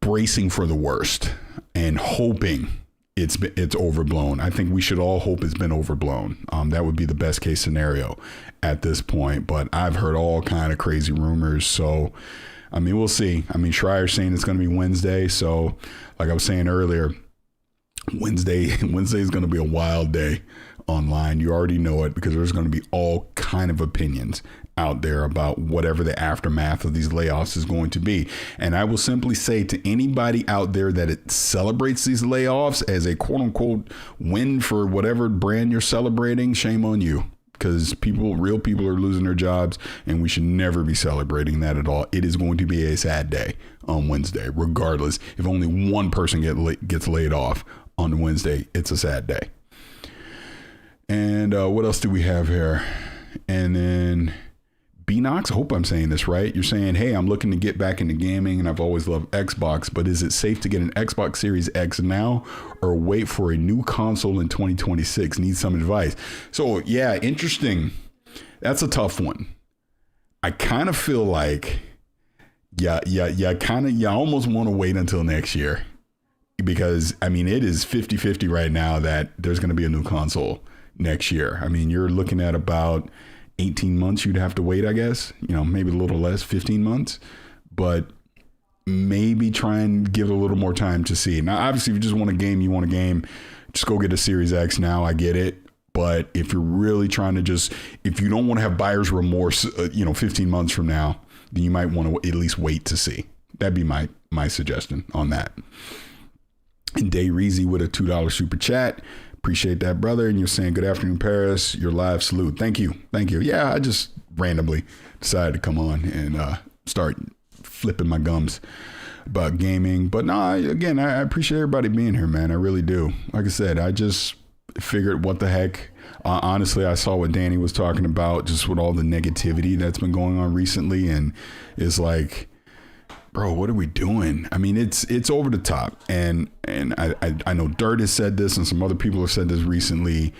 bracing for the worst and hoping it's overblown. I think we should all hope it's been overblown. That would be the best case scenario at this point. But I've heard all kind of crazy rumors. So, I mean, we'll see. I mean, Schreier's saying it's going to be Wednesday. So, like I was saying earlier, Wednesday is going to be a wild day online. You already know it, because there's going to be all kind of opinions out there about whatever the aftermath of these layoffs is going to be. And I will simply say to anybody out there that it celebrates these layoffs as a quote unquote win for whatever brand you're celebrating, shame on you. Because real people are losing their jobs, and we should never be celebrating that at all. It is going to be a sad day on Wednesday, regardless. If only one person gets laid off on Wednesday, it's a sad day. And what else do we have here? And then Bnox, I hope I'm saying this right. You're saying, hey, I'm looking to get back into gaming, and I've always loved Xbox, but is it safe to get an Xbox Series X now, or wait for a new console in 2026? Need some advice. So yeah, interesting. That's a tough one. I kind of feel like, you almost want to wait until next year, because I mean, it is 50-50 right now that there's going to be a new console next year. I mean, you're looking at about 18 months you'd have to wait, I guess, maybe a little less, 15 months, but maybe try and give it a little more time to see. Now, obviously, if you just want a game, just go get a Series X now. I get it. But if you're really trying to if you don't want to have buyer's remorse, 15 months from now, then you might want to at least wait to see. That'd be my suggestion on that. And Day Reezy with a $2 super chat. Appreciate that, brother. And you're saying, good afternoon, Paris. Your live salute. Thank you. Yeah, I just randomly decided to come on and start flipping my gums about gaming. But no, again, I appreciate everybody being here, man. I really do. Like I said, I just figured, what the heck? Honestly, I saw what Danny was talking about, just with all the negativity that's been going on recently. And it's like, bro, what are we doing? I mean, it's over the top. And I know Dirt has said this, and some other people have said this recently.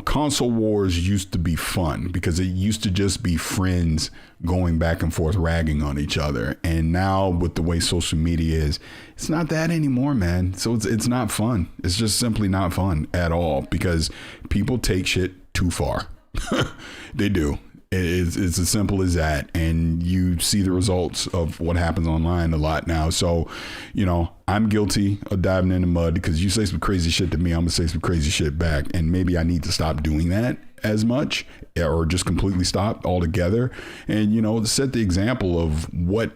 Console wars used to be fun, because it used to just be friends going back and forth ragging on each other. And now with the way social media is, it's not that anymore, man. So it's not fun. It's just simply not fun at all, because people take shit too far. They do. It's as simple as that. And you see the results of what happens online a lot now. So, I'm guilty of diving in the mud, because you say some crazy shit to me, I'm going to say some crazy shit back. And maybe I need to stop doing that as much, or just completely stop altogether. And, set the example of what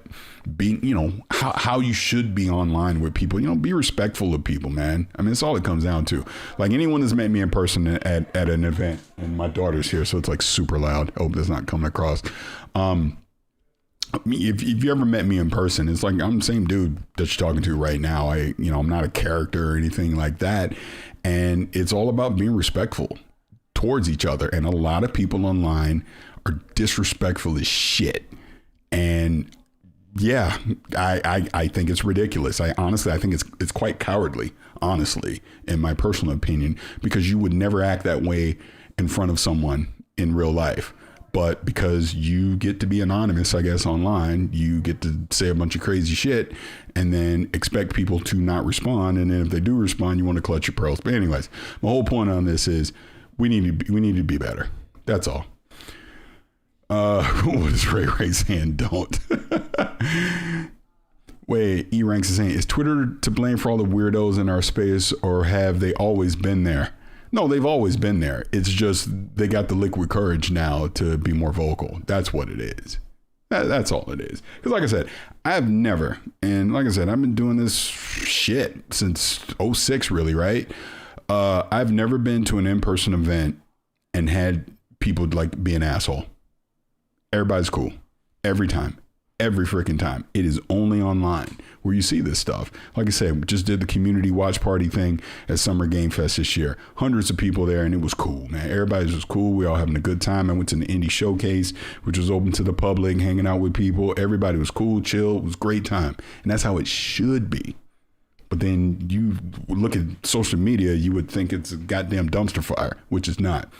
being, how you should be online with people. Be respectful of people, man. I mean, that's all it comes down to. Like, anyone that's met me in person at an event, and my daughter's here, so it's like super loud. I hope that's not coming across. If you ever met me in person, it's like I'm the same dude that you're talking to right now. I'm not a character or anything like that. And it's all about being respectful towards each other. And a lot of people online are disrespectful as shit. And yeah, I think it's ridiculous. I think it's quite cowardly, honestly, in my personal opinion, because you would never act that way in front of someone in real life. But because you get to be anonymous, I guess, online, you get to say a bunch of crazy shit and then expect people to not respond. And then if they do respond, you want to clutch your pearls. But anyways, my whole point on this is we need to be better. That's all. What is Ray saying? Don't. Wait, E-Ranks is saying, is Twitter to blame for all the weirdos in our space, or have they always been there? No, they've always been there. It's just they got the liquid courage now to be more vocal. That's what it is. That's all it is. Because like I said, I've never, and like I said, I've been doing this shit since '06 really, right? I've never been to an in-person event and had people like be an asshole. Everybody's cool. Every time. Every freaking time. It is only online where you see this stuff. Like I said, we just did the community watch party thing at Summer Game Fest this year. Hundreds of people there, and it was cool, man. Everybody was cool. We all having a good time. I went to the indie showcase, which was open to the public, hanging out with people. Everybody was cool, chill. It was a great time. And that's how it should be. But then you look at social media, you would think it's a goddamn dumpster fire, which is not.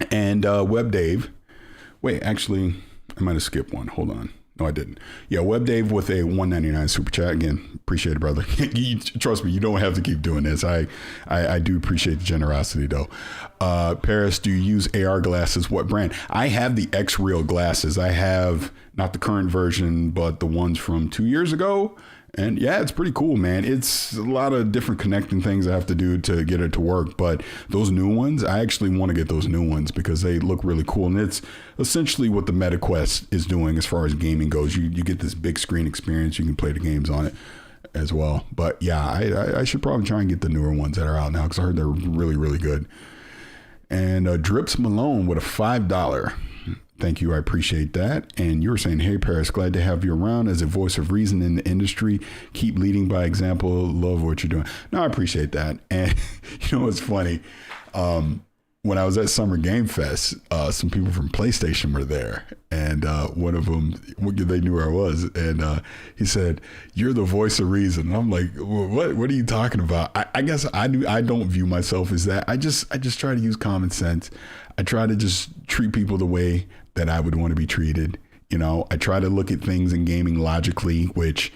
And Web Dave, wait, actually, I might have skipped one. Hold on. No, I didn't. Yeah, Web Dave with a $1.99 super chat. Again, appreciate it, brother. Trust me, you don't have to keep doing this. I do appreciate the generosity, though. Paris, do you use AR glasses? What brand? I have the X-Real glasses. I have not the current version, but the ones from 2 years ago. And yeah, it's pretty cool, man. It's a lot of different connecting things I have to do to get it to work. But those new ones, I actually want to get those new ones because they look really cool. And it's essentially what the MetaQuest is doing as far as gaming goes. You get this big screen experience. You can play the games on it as well. But yeah, I should probably try and get the newer ones that are out now because I heard they're really, really good. And Drips Malone with a $5. Thank you. I appreciate that. And you were saying, hey, Paris, glad to have you around as a voice of reason in the industry. Keep leading by example. Love what you're doing. No, I appreciate that. And you know what's funny? When I was at Summer Game Fest, some people from PlayStation were there. And one of them, they knew where I was. And he said, you're the voice of reason. And I'm like, what are you talking about? I guess I don't view myself as that. I just try to use common sense. I try to just treat people the way that I would want to be treated. You know, I try to look at things in gaming logically, which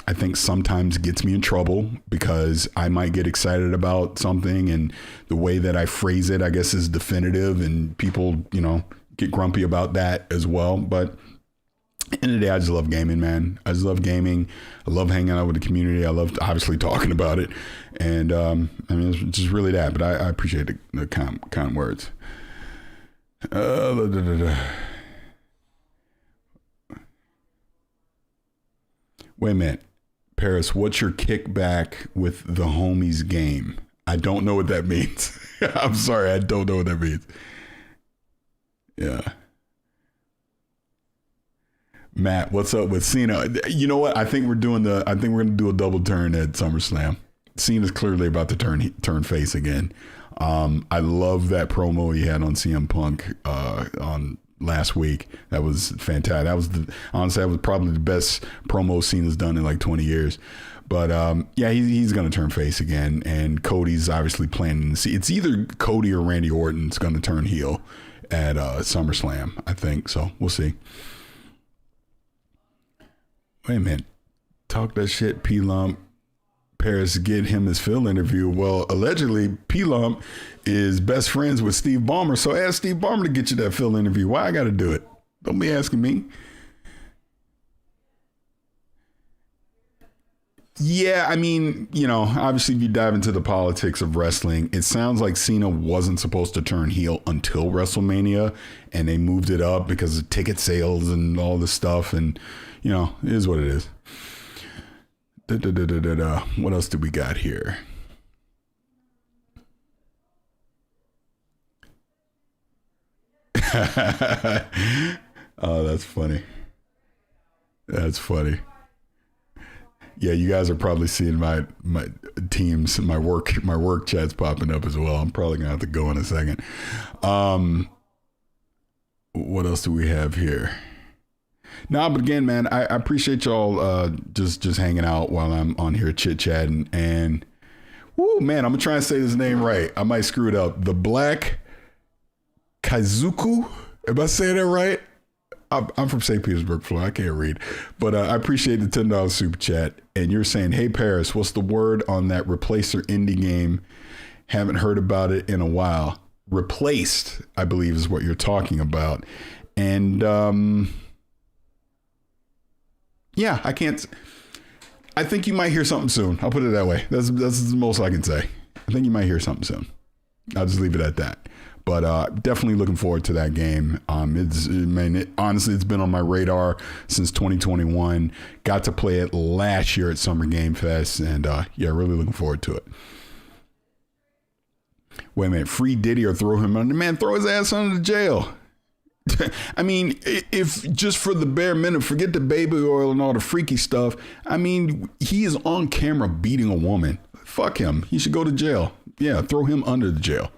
I think sometimes gets me in trouble because I might get excited about something and the way that I phrase it, I guess, is definitive and people, you know, get grumpy about that as well. But at the end of the day, I just love gaming, man. I just love gaming. I love hanging out with the community. I love obviously talking about it. And I mean, it's just really that, but I appreciate the kind words. Wait a minute. Paris, what's your kickback with the homies game? I don't know what that means. I'm sorry, I don't know what that means. Yeah. Matt, what's up with Cena? You know what? I think we're going to do a double turn at SummerSlam. Cena's clearly about to turn face again. I love that promo he had on CM Punk on last week. That was fantastic. Honestly, that was probably the best promo Cena's done in like 20 years. But yeah, he's going to turn face again. And Cody's obviously planning to see. It's either Cody or Randy Orton's going to turn heel at SummerSlam, I think. So we'll see. Wait a minute. Talk that shit, P-Lump. Paris, get him his Phil interview. Well, allegedly, P-Lump is best friends with Steve Ballmer. So ask Steve Ballmer to get you that Phil interview. Why I got to do it? Don't be asking me. Yeah, I mean, you know, obviously if you dive into the politics of wrestling, it sounds like Cena wasn't supposed to turn heel until WrestleMania, and they moved it up because of ticket sales and all this stuff. And, you know, it is what it is. What else do we got here? Oh, that's funny. That's funny. Yeah, you guys are probably seeing my teams, my work chats popping up as well. I'm probably gonna have to go in a second. What else do we have here? No, but again, man, I appreciate y'all just hanging out while I'm on here chit-chatting. And, woo, man, I'm going to try and say this name right. I might screw it up. The Black Kaizuku. Am I saying that right? I'm from St. Petersburg, Florida. I can't read. But I appreciate the $10 super chat. And you're saying, hey, Paris, what's the word on that Replacer indie game? Haven't heard about it in a while. Replaced, I believe, is what you're talking about. And... yeah, I can't. I think you might hear something soon. I'll put it that way. That's the most I can say. I think you might hear something soon. I'll just leave it at that. But definitely looking forward to that game. Honestly, it's been on my radar since 2021. Got to play it last year at Summer Game Fest, and really looking forward to it. Wait a minute, free Diddy or throw him under? Man, throw his ass under the jail. I mean, if just for the bare minimum, forget the baby oil and all the freaky stuff. I mean, he is on camera beating a woman. Fuck him. He should go to jail. Yeah, throw him under the jail.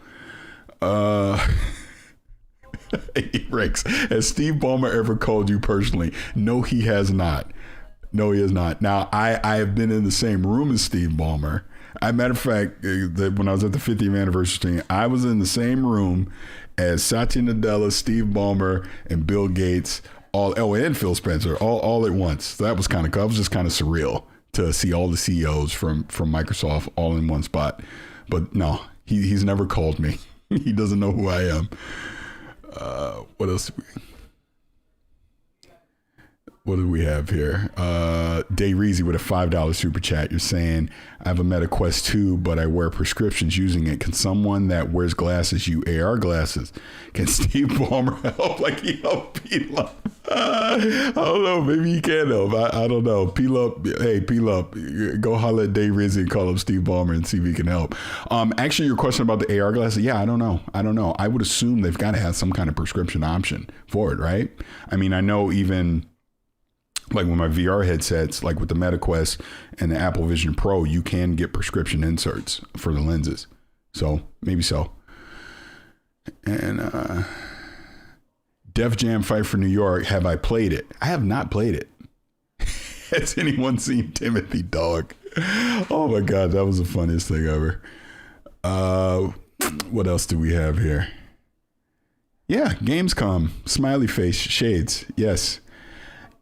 Rex, has Steve Ballmer ever called you personally? No, he has not. No, he has not. Now, I have been in the same room as Steve Ballmer. As a matter of fact, when I was at the 50th anniversary thing, I was in the same room as Satya Nadella, Steve Ballmer, and Bill Gates, and Phil Spencer, all at once. So that was kind of cool. It was just kind of surreal to see all the CEOs from Microsoft all in one spot. But no, he's never called me. He doesn't know who I am. What else? What do we have here? Day Reezy with a $5 super chat. You're saying, I have a Meta Quest 2, but I wear prescriptions using it. Can someone that wears glasses use AR glasses? Can Steve Ballmer help like he helped P-Lop? I don't know. Maybe he can help. I don't know. P-Lop, hey, P-Lop, go holler at Day Reezy and call up Steve Ballmer and see if he can help. Actually, your question about the AR glasses, yeah, I don't know. I would assume they've got to have some kind of prescription option for it, right? I mean, I know even like with my VR headsets, like with the MetaQuest and the Apple Vision Pro, you can get prescription inserts for the lenses. So maybe so. And Def Jam Fight for New York. Have I played it? I have not played it. Has anyone seen Timothy Dog? Oh my God, that was the funniest thing ever. What else do we have here? Yeah, Gamescom. Smiley face shades. Yes.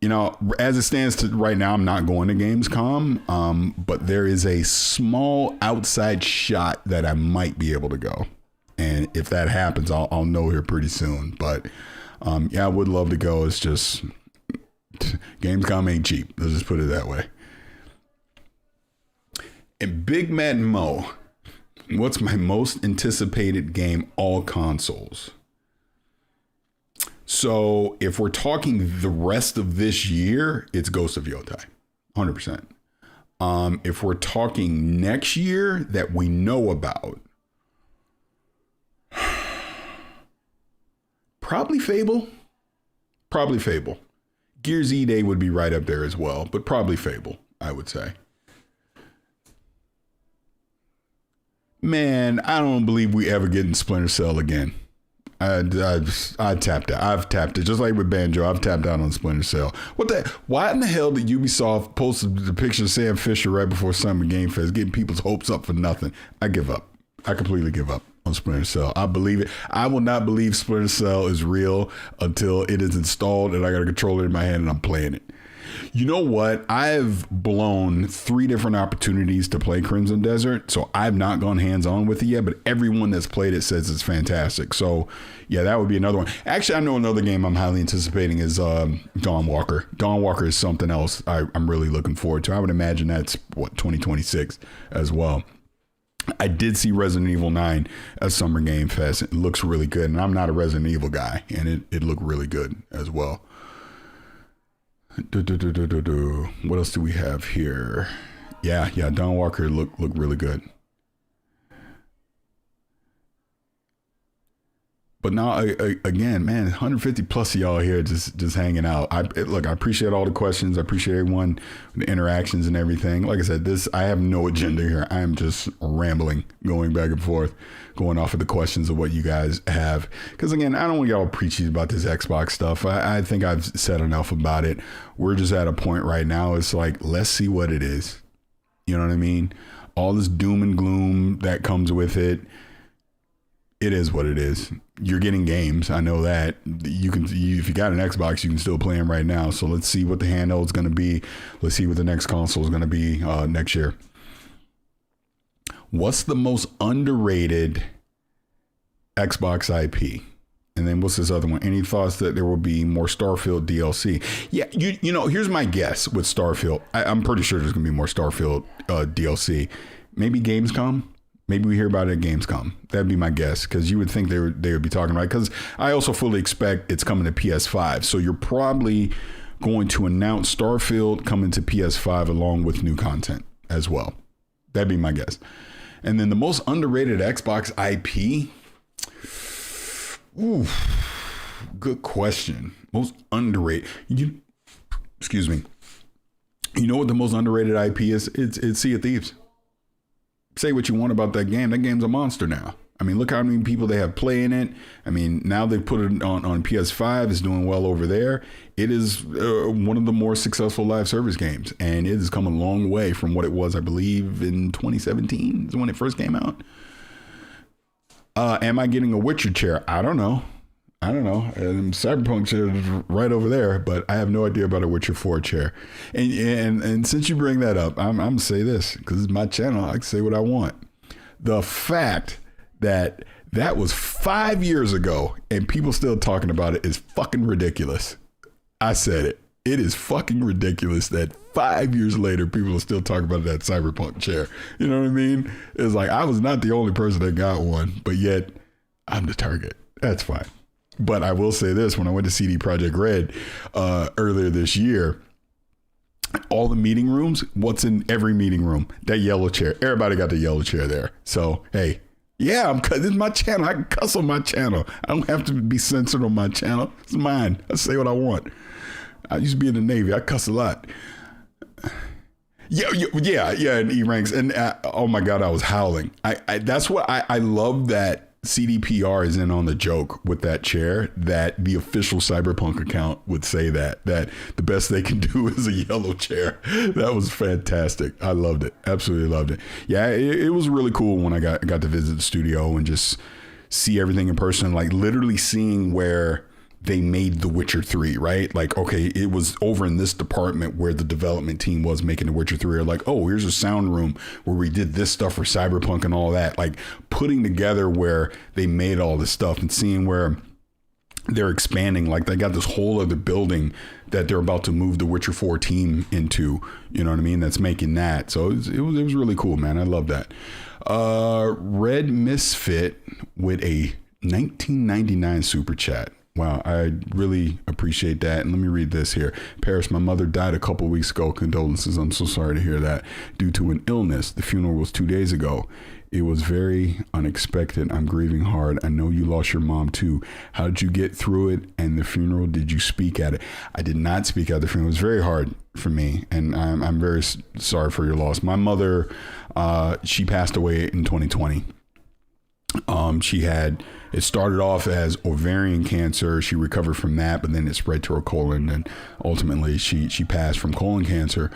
You know, as it stands to right now, I'm not going to Gamescom, but there is a small outside shot that I might be able to go. And if that happens, I'll know here pretty soon. But I would love to go. It's just Gamescom ain't cheap. Let's just put it that way. And Big Mad Mo, what's my most anticipated game, all consoles? So if we're talking the rest of this year, it's Ghost of Yotai, 100%. If we're talking next year that we know about, probably Fable. Gears E-Day would be right up there as well, but probably Fable, I would say. Man, I don't believe we ever get in Splinter Cell again. I tapped out. I've tapped it. Just like with Banjo, I've tapped out on Splinter Cell. Why in the hell did Ubisoft post the picture of Sam Fisher right before Summer Game Fest, getting people's hopes up for nothing? I give up. I completely give up on Splinter Cell. I believe it. I will not believe Splinter Cell is real until it is installed and I got a controller in my hand and I'm playing it. You know what? I've blown 3 different opportunities to play Crimson Desert, so I've not gone hands-on with it yet, but everyone that's played it says it's fantastic. So, yeah, that would be another one. Actually, I know another game I'm highly anticipating is Dawn Walker. Dawn Walker is something else I'm really looking forward to. I would imagine that's, 2026 as well. I did see Resident Evil 9 at Summer Game Fest. It looks really good, and I'm not a Resident Evil guy, and it looked really good as well. What else do we have here? Yeah, Dawn Walker look really good. But now, again, man, 150 plus of y'all here just hanging out. I appreciate all the questions. I appreciate everyone, the interactions and everything. Like I said, I have no agenda here. I am just rambling, going back and forth, going off of the questions of what you guys have. Because, again, I don't want y'all preachy about this Xbox stuff. I think I've said enough about it. We're just at a point right now. It's like, let's see what it is. You know what I mean? All this doom and gloom that comes with it. It is what it is. You're getting games. I know that. If you got an Xbox, you can still play them right now. So let's see what the handheld's going to be. Let's see what the next console is going to be next year. What's the most underrated Xbox IP? And then what's this other one? Any thoughts that there will be more Starfield DLC? Yeah, you know, here's my guess with Starfield. I'm pretty sure there's going to be more Starfield DLC. Maybe Gamescom. Maybe we hear about it at Gamescom. That'd be my guess, because you would think they would be talking about it. Because I also fully expect it's coming to PS5. So you're probably going to announce Starfield coming to PS5 along with new content as well. That'd be my guess. And then the most underrated Xbox IP. Ooh, good question. Most underrated. Excuse me. You know what the most underrated IP is? It's Sea of Thieves. Say what you want about that game. That game's a monster now. I mean, look how many people they have playing it. I mean, now they've put it on PS5. It's doing well over there. It is one of the more successful live service games, and it has come a long way from what it was, I believe, in 2017 is when it first came out. Am I getting a Witcher chair? I don't know. Cyberpunk chair is right over there, but I have no idea about a Witcher 4 chair. And since you bring that up, I'm going to say this, because it's my channel. I can say what I want. The fact that was 5 years ago and people still talking about it is fucking ridiculous. I said it. It is fucking ridiculous that 5 years later, people are still talking about that Cyberpunk chair. You know what I mean? It's like, I was not the only person that got one, but yet I'm the target. That's fine. But I will say this, when I went to CD Projekt Red earlier this year, all the meeting rooms, what's in every meeting room? That yellow chair. Everybody got the yellow chair there. So, hey, yeah, this is my channel. I can cuss on my channel. I don't have to be censored on my channel. It's mine. I say what I want. I used to be in the Navy. I cuss a lot. Yeah, in E ranks. And oh my God, I was howling. That's what I love, that CDPR is in on the joke with that chair, that the official Cyberpunk account would say that the best they can do is a yellow chair. That was fantastic. I loved it. Absolutely loved it. Yeah, it was really cool when I got to visit the studio and just see everything in person, like literally seeing where they made The Witcher 3, right? Like, okay, it was over in this department where the development team was making The Witcher 3. Or like, oh, here's a sound room where we did this stuff for Cyberpunk and all that. Like putting together where they made all this stuff and seeing where they're expanding. Like they got this whole other building that they're about to move the Witcher 4 team into, you know what I mean? That's making that. So it was really cool, man. I love that. Red Misfit with a 1999 super chat. Wow, I really appreciate that. And let me read this here. Paris, my mother died a couple weeks ago. Condolences. I'm so sorry to hear that. Due to an illness. The funeral was 2 days ago. It was very unexpected. I'm grieving hard. I know you lost your mom too. How did you get through it? And the funeral, did you speak at it? I did not speak at the funeral. It was very hard for me. And I'm very sorry for your loss. My mother, she passed away in 2020. It started off as ovarian cancer. She recovered from that, but then it spread to her colon, and ultimately she passed from colon cancer.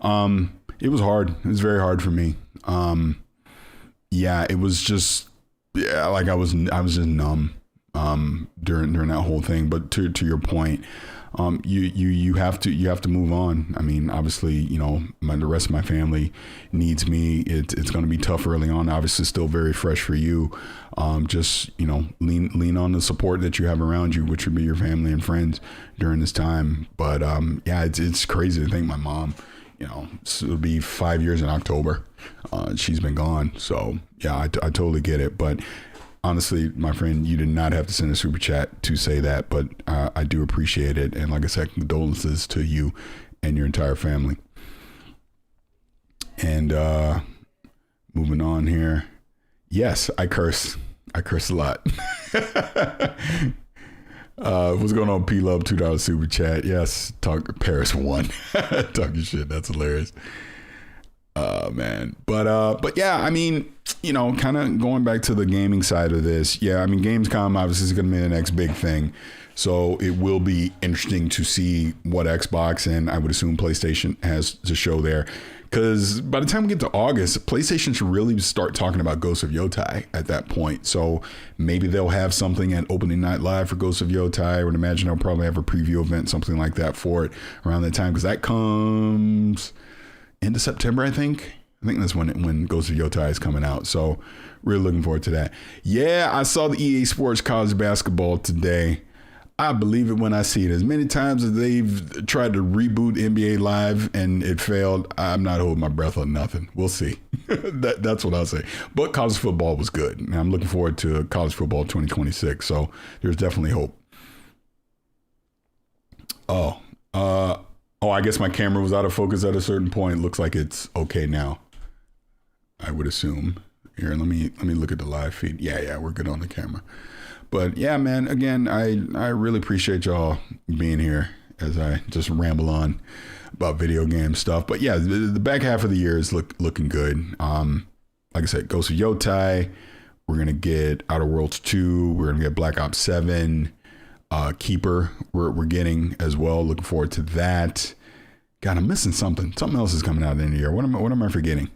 It was hard. It was very hard for me. It was just, like I was just numb, during that whole thing. But to your point, you have to move on. I mean, obviously, you know, the rest of my family needs me. It's going to be tough early on. Obviously, still very fresh for you. Just, you know, lean on the support that you have around you, which would be your family and friends during this time. But it's crazy to think my mom, you know, it'll be 5 years in October. She's been gone. So yeah, I totally get it. But honestly, my friend, you did not have to send a super chat to say that, but I do appreciate it. And like I said, condolences to you and your entire family. And moving on here. Yes, I curse. I curse a lot. What's going on, P-Love? $2 super chat. Yes, talk Paris 1. Talking shit. That's hilarious. Man. But yeah, I mean, you know, kind of going back to the gaming side of this. Yeah, I mean, Gamescom obviously is going to be the next big thing. So it will be interesting to see what Xbox and I would assume PlayStation has to show there. Because by the time we get to August, PlayStation should really start talking about Ghost of Yotai at that point. So maybe they'll have something at opening night live for Ghost of Yotai. I would imagine they'll probably have a preview event, something like that for it around that time. Because that comes into September, I think. I think that's when Ghost of Yotai is coming out. So really looking forward to that. Yeah, I saw the EA Sports college basketball today. I believe it when I see it. As many times as they've tried to reboot NBA Live and it failed, I'm not holding my breath on nothing. We'll see. That's what I'll say. But college football was good. And I'm looking forward to college football 2026. So there's definitely hope. I guess my camera was out of focus at a certain point. Looks like it's okay now, I would assume. Here, let me look at the live feed. Yeah, we're good on the camera. But yeah, man, again, I really appreciate y'all being here as I just ramble on about video game stuff. But yeah, the back half of the year is looking good. Like I said, Ghost of Yotai. We're going to get Outer Worlds 2. We're going to get Black Ops 7. Keeper we're getting as well. Looking forward to that. God, I'm missing something. Something else is coming out at the end of the year. What am I forgetting?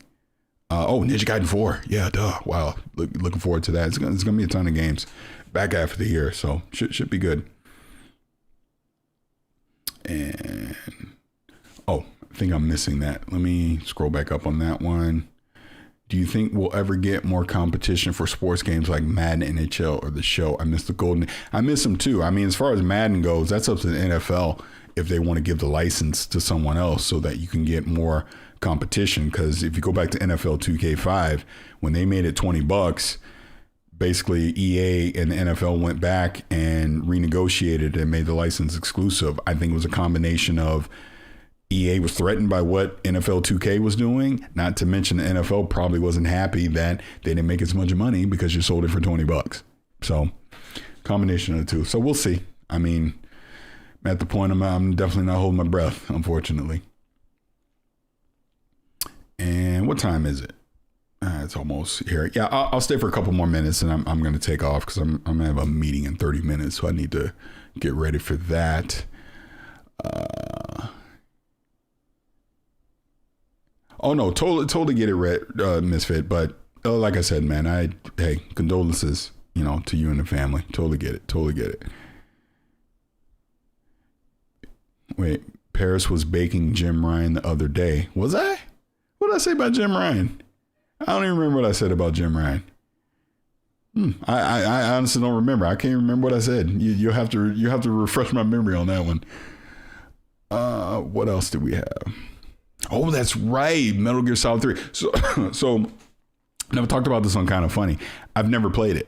Ninja Gaiden 4. Yeah, duh. Wow. Looking forward to that. It's gonna be a ton of games back half of the year, so should be good. And I think I'm missing that. Let me scroll back up on that one. Do you think we'll ever get more competition for sports games like Madden, NHL, or The Show? I miss them too. I mean, as far as Madden goes, that's up to the NFL if they want to give the license to someone else so that you can get more competition. Because if you go back to NFL 2K5, when they made it $20, basically EA and the NFL went back and renegotiated and made the license exclusive. I think it was a combination of EA was threatened by what NFL 2K was doing, not to mention the NFL probably wasn't happy that they didn't make as much money because you sold it for $20. So combination of the two. So we'll see. I mean, at the point I'm definitely not holding my breath, unfortunately. And what time is it? It's almost here. Yeah, I'll stay for a couple more minutes and I'm going to take off because I'm going to have a meeting in 30 minutes. So I need to get ready for that. Totally get it, Misfit. But like I said, man, condolences, to you and the family. Totally get it. Wait, Paris was baking Jim Ryan the other day. Was I? What did I say about Jim Ryan? I don't even remember what I said about Jim Ryan. I honestly don't remember. I can't remember what I said. You have to refresh my memory on that one. What else did we have? Oh, that's right. Metal Gear Solid 3. So never talked about this on Kind of Funny. I've never played it.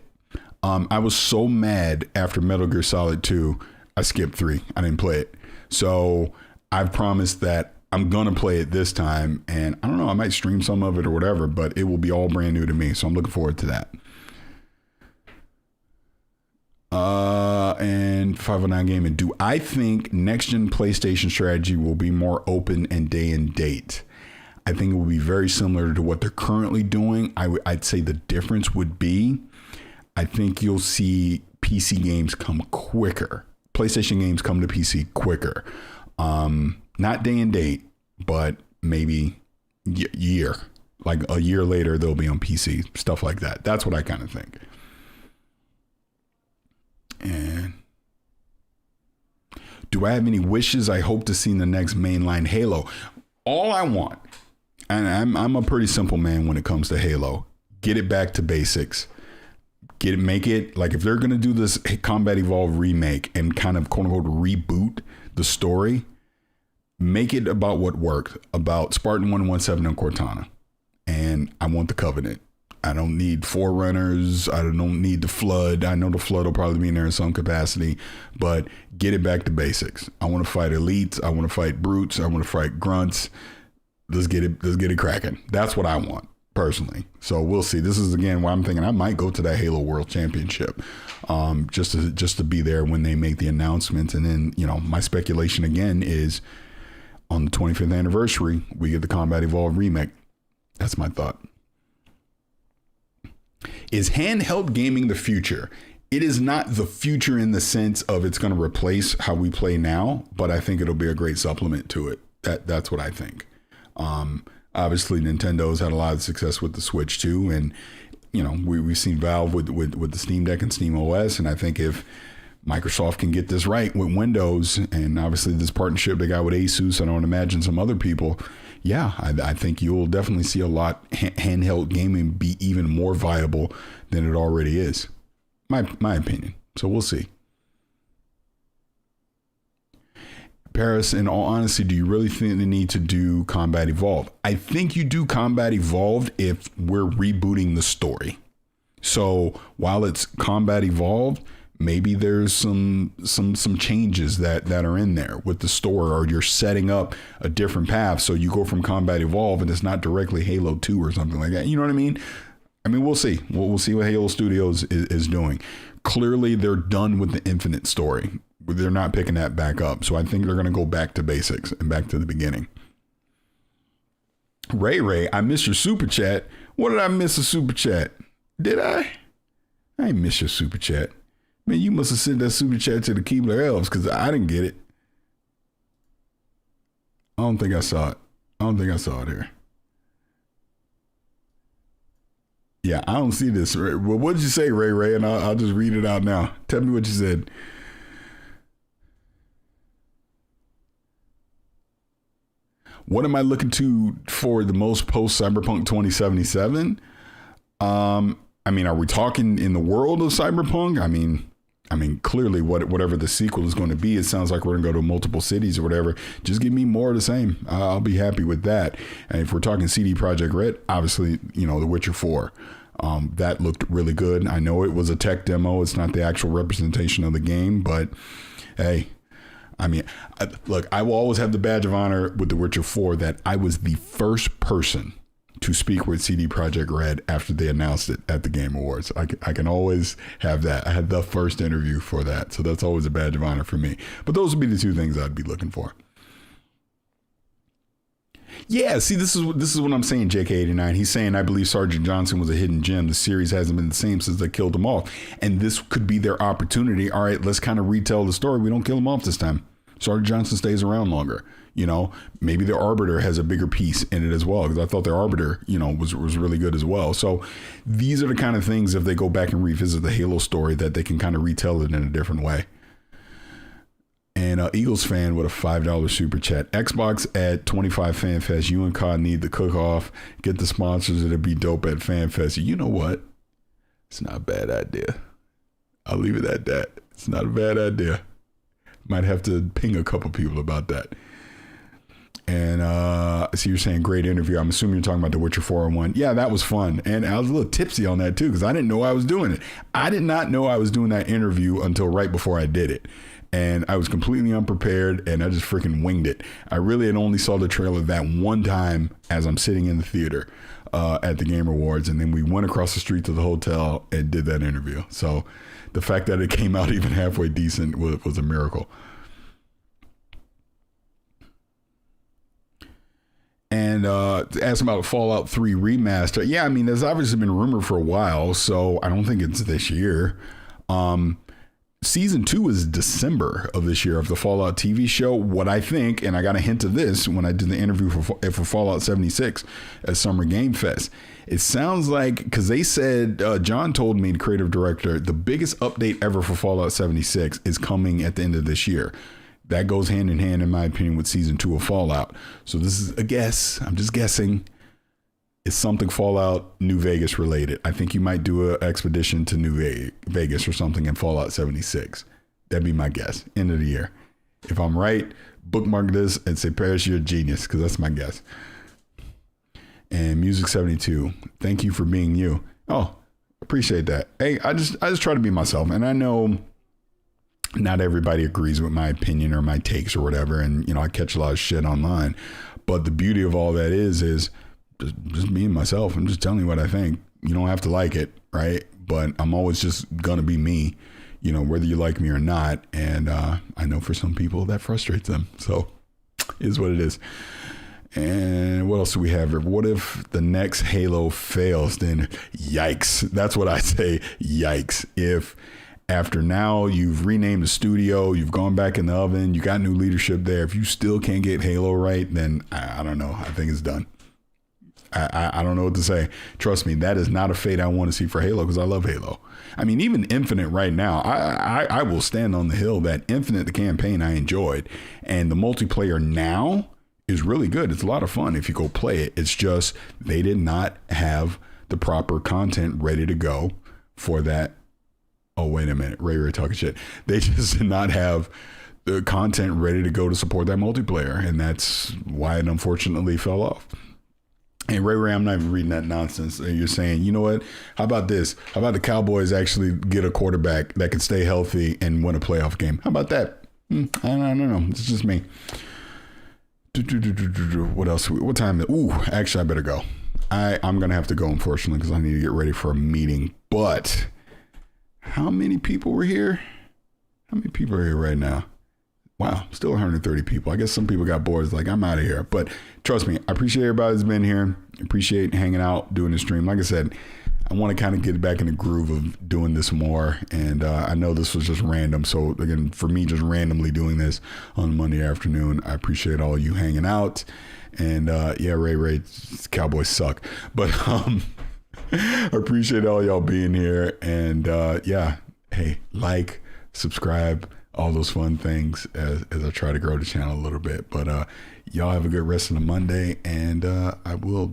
I was so mad after Metal Gear Solid 2, I skipped 3. I didn't play it. So I've promised that I'm going to play it this time. And I don't know, I might stream some of it or whatever, but it will be all brand new to me. So I'm looking forward to that. And 509 Gaming. Do I think next gen PlayStation strategy will be more open and day and date? I think it will be very similar to what they're currently doing. I'd say the difference would be, I think you'll see PC games come quicker. PlayStation games come to PC quicker. Not day and date, but maybe year. Like a year later, they'll be on PC. Stuff like that. That's what I kind of think. And do I have any wishes I hope to see in the next mainline Halo? All I want, and I'm a pretty simple man when it comes to Halo, get it back to basics. Make it like if they're going to do this Combat Evolved remake and kind of quote unquote reboot the story, make it about what worked, about Spartan 117 and Cortana. And I want the Covenant. I don't need Forerunners. I don't need the Flood. I know the Flood will probably be in there in some capacity, but get it back to basics. I want to fight elites. I want to fight brutes. I want to fight grunts. Let's get it cracking. That's what I want personally. So we'll see. This is again why I'm thinking I might go to that Halo World Championship, just to be there when they make the announcements. And then my speculation again is on the 25th anniversary we get the Combat Evolved remake. That's my thought. Is handheld gaming the future? It is not the future in the sense of it's going to replace how we play now, but I think it'll be a great supplement to it. That's what I think. Obviously, Nintendo's had a lot of success with the Switch too, and we've seen Valve with the Steam Deck and Steam OS, and I think if Microsoft can get this right with Windows, and obviously this partnership they got with Asus, and I don't imagine some other people, yeah, I think you'll definitely see a lot handheld gaming be even more viable than it already is. My opinion. So we'll see. Paris, in all honesty, do you really think they need to do Combat Evolved? I think you do Combat Evolved if we're rebooting the story. So while it's Combat Evolved, maybe there's some changes that are in there with the store, or you're setting up a different path. So you go from Combat Evolved and it's not directly Halo 2 or something like that. You know what I mean? We'll see. We'll see what Halo Studios is doing. Clearly, they're done with the Infinite story. They're not picking that back up. So I think they're going to go back to basics and back to the beginning. Ray, I missed your super chat. What did I miss a super chat? Did I? I ain't miss your super chat. Man, you must have sent that super chat to the Keebler Elves because I didn't get it. I don't think I saw it here. Yeah, I don't see this. Well, what did you say, Ray? And I'll just read it out now. Tell me what you said. What am I looking to for the most post Cyberpunk 2077? Are we talking in the world of Cyberpunk? I mean, clearly whatever the sequel is going to be, it sounds like we're going to go to multiple cities or whatever. Just give me more of the same. I'll be happy with that. And if we're talking CD Projekt Red, obviously, The Witcher 4. That looked really good. I know it was a tech demo. It's not the actual representation of the game, but hey, look, I will always have the badge of honor with The Witcher 4 that I was the first person to speak with CD Projekt Red after they announced it at the Game Awards. I can always have that. I had the first interview for that. So that's always a badge of honor for me. But those would be the two things I'd be looking for. Yeah, see, this is what I'm saying, JK89. He's saying, I believe Sergeant Johnson was a hidden gem. The series hasn't been the same since they killed him off. And this could be their opportunity. All right, let's kind of retell the story. We don't kill him off this time. Sergeant Johnson stays around longer. Maybe the Arbiter has a bigger piece in it as well, because I thought the Arbiter, was really good as well. So these are the kind of things, if they go back and revisit the Halo story, that they can kind of retell it in a different way. And Eagles fan with a $5 super chat. Xbox at 25 FanFest. You and COD need the cook off. Get the sponsors. It'll be dope at FanFest. You know what? It's not a bad idea. I'll leave it at that. It's not a bad idea. Might have to ping a couple people about that. And so you're saying great interview. I'm assuming you're talking about The Witcher 401. Yeah, that was fun. And I was a little tipsy on that too, because I didn't know I was doing it. I did not know I was doing that interview until right before I did it. And I was completely unprepared, and I just freaking winged it. I really had only saw the trailer that one time as I'm sitting in the theater at the Game Awards. And then we went across the street to the hotel and did that interview. So the fact that it came out even halfway decent was a miracle. And asked about Fallout 3 remaster. Yeah, there's obviously been rumored for a while, so I don't think it's this year. Season 2 is December of this year of the Fallout TV show. What I think, and I got a hint of this when I did the interview for Fallout 76 at Summer Game Fest. It sounds like, because they said, John told me, the creative director, the biggest update ever for Fallout 76 is coming at the end of this year. That goes hand in hand, in my opinion, with season 2 of Fallout. So this is a guess. I'm just guessing. It's something Fallout New Vegas related. I think you might do an expedition to New Vegas or something in Fallout 76. That'd be my guess. End of the year. If I'm right, bookmark this and say, Paris, you're a genius, because that's my guess. And Music 72, thank you for being you. Oh, appreciate that. Hey, I just try to be myself. And I know not everybody agrees with my opinion or my takes or whatever. And, I catch a lot of shit online. But the beauty of all that is just being myself. I'm just telling you what I think. You don't have to like it, right? But I'm always just going to be me, whether you like me or not. And I know for some people that frustrates them. So it is what it is. And what else do we have here? What if the next Halo fails? Then yikes. That's what I say. Yikes. If after now you've renamed the studio, you've gone back in the oven, you got new leadership there. If you still can't get Halo right, then I don't know. I think it's done. I don't know what to say. Trust me, that is not a fate I want to see for Halo, because I love Halo. Even Infinite right now, I will stand on the hill that Infinite, the campaign, I enjoyed. And the multiplayer now is really good. It's a lot of fun if you go play it. It's just they did not have the proper content ready to go for that. Oh, wait a minute. Ray talking shit. They just did not have the content ready to go to support that multiplayer. And that's why it unfortunately fell off. And Ray, I'm not even reading that nonsense. You're saying, you know what? How about this? How about the Cowboys actually get a quarterback that can stay healthy and win a playoff game? How about that? I don't know. It's just me. What else? What time? Ooh, actually, I better go. I'm going to have to go, unfortunately, because I need to get ready for a meeting. But how many people were here? How many people are here right now? Wow, still 130 people. I guess some people got bored. It's like, I'm out of here. But trust me, I appreciate everybody that's been here. Appreciate hanging out, doing the stream. Like I said, I want to kind of get back in the groove of doing this more. And I know this was just random. So again, for me, just randomly doing this on Monday afternoon, I appreciate all you hanging out. And yeah, Ray, Cowboys suck. But I appreciate all y'all being here. And yeah, hey, like, subscribe, all those fun things as I try to grow the channel a little bit. But y'all have a good rest of the Monday, and I will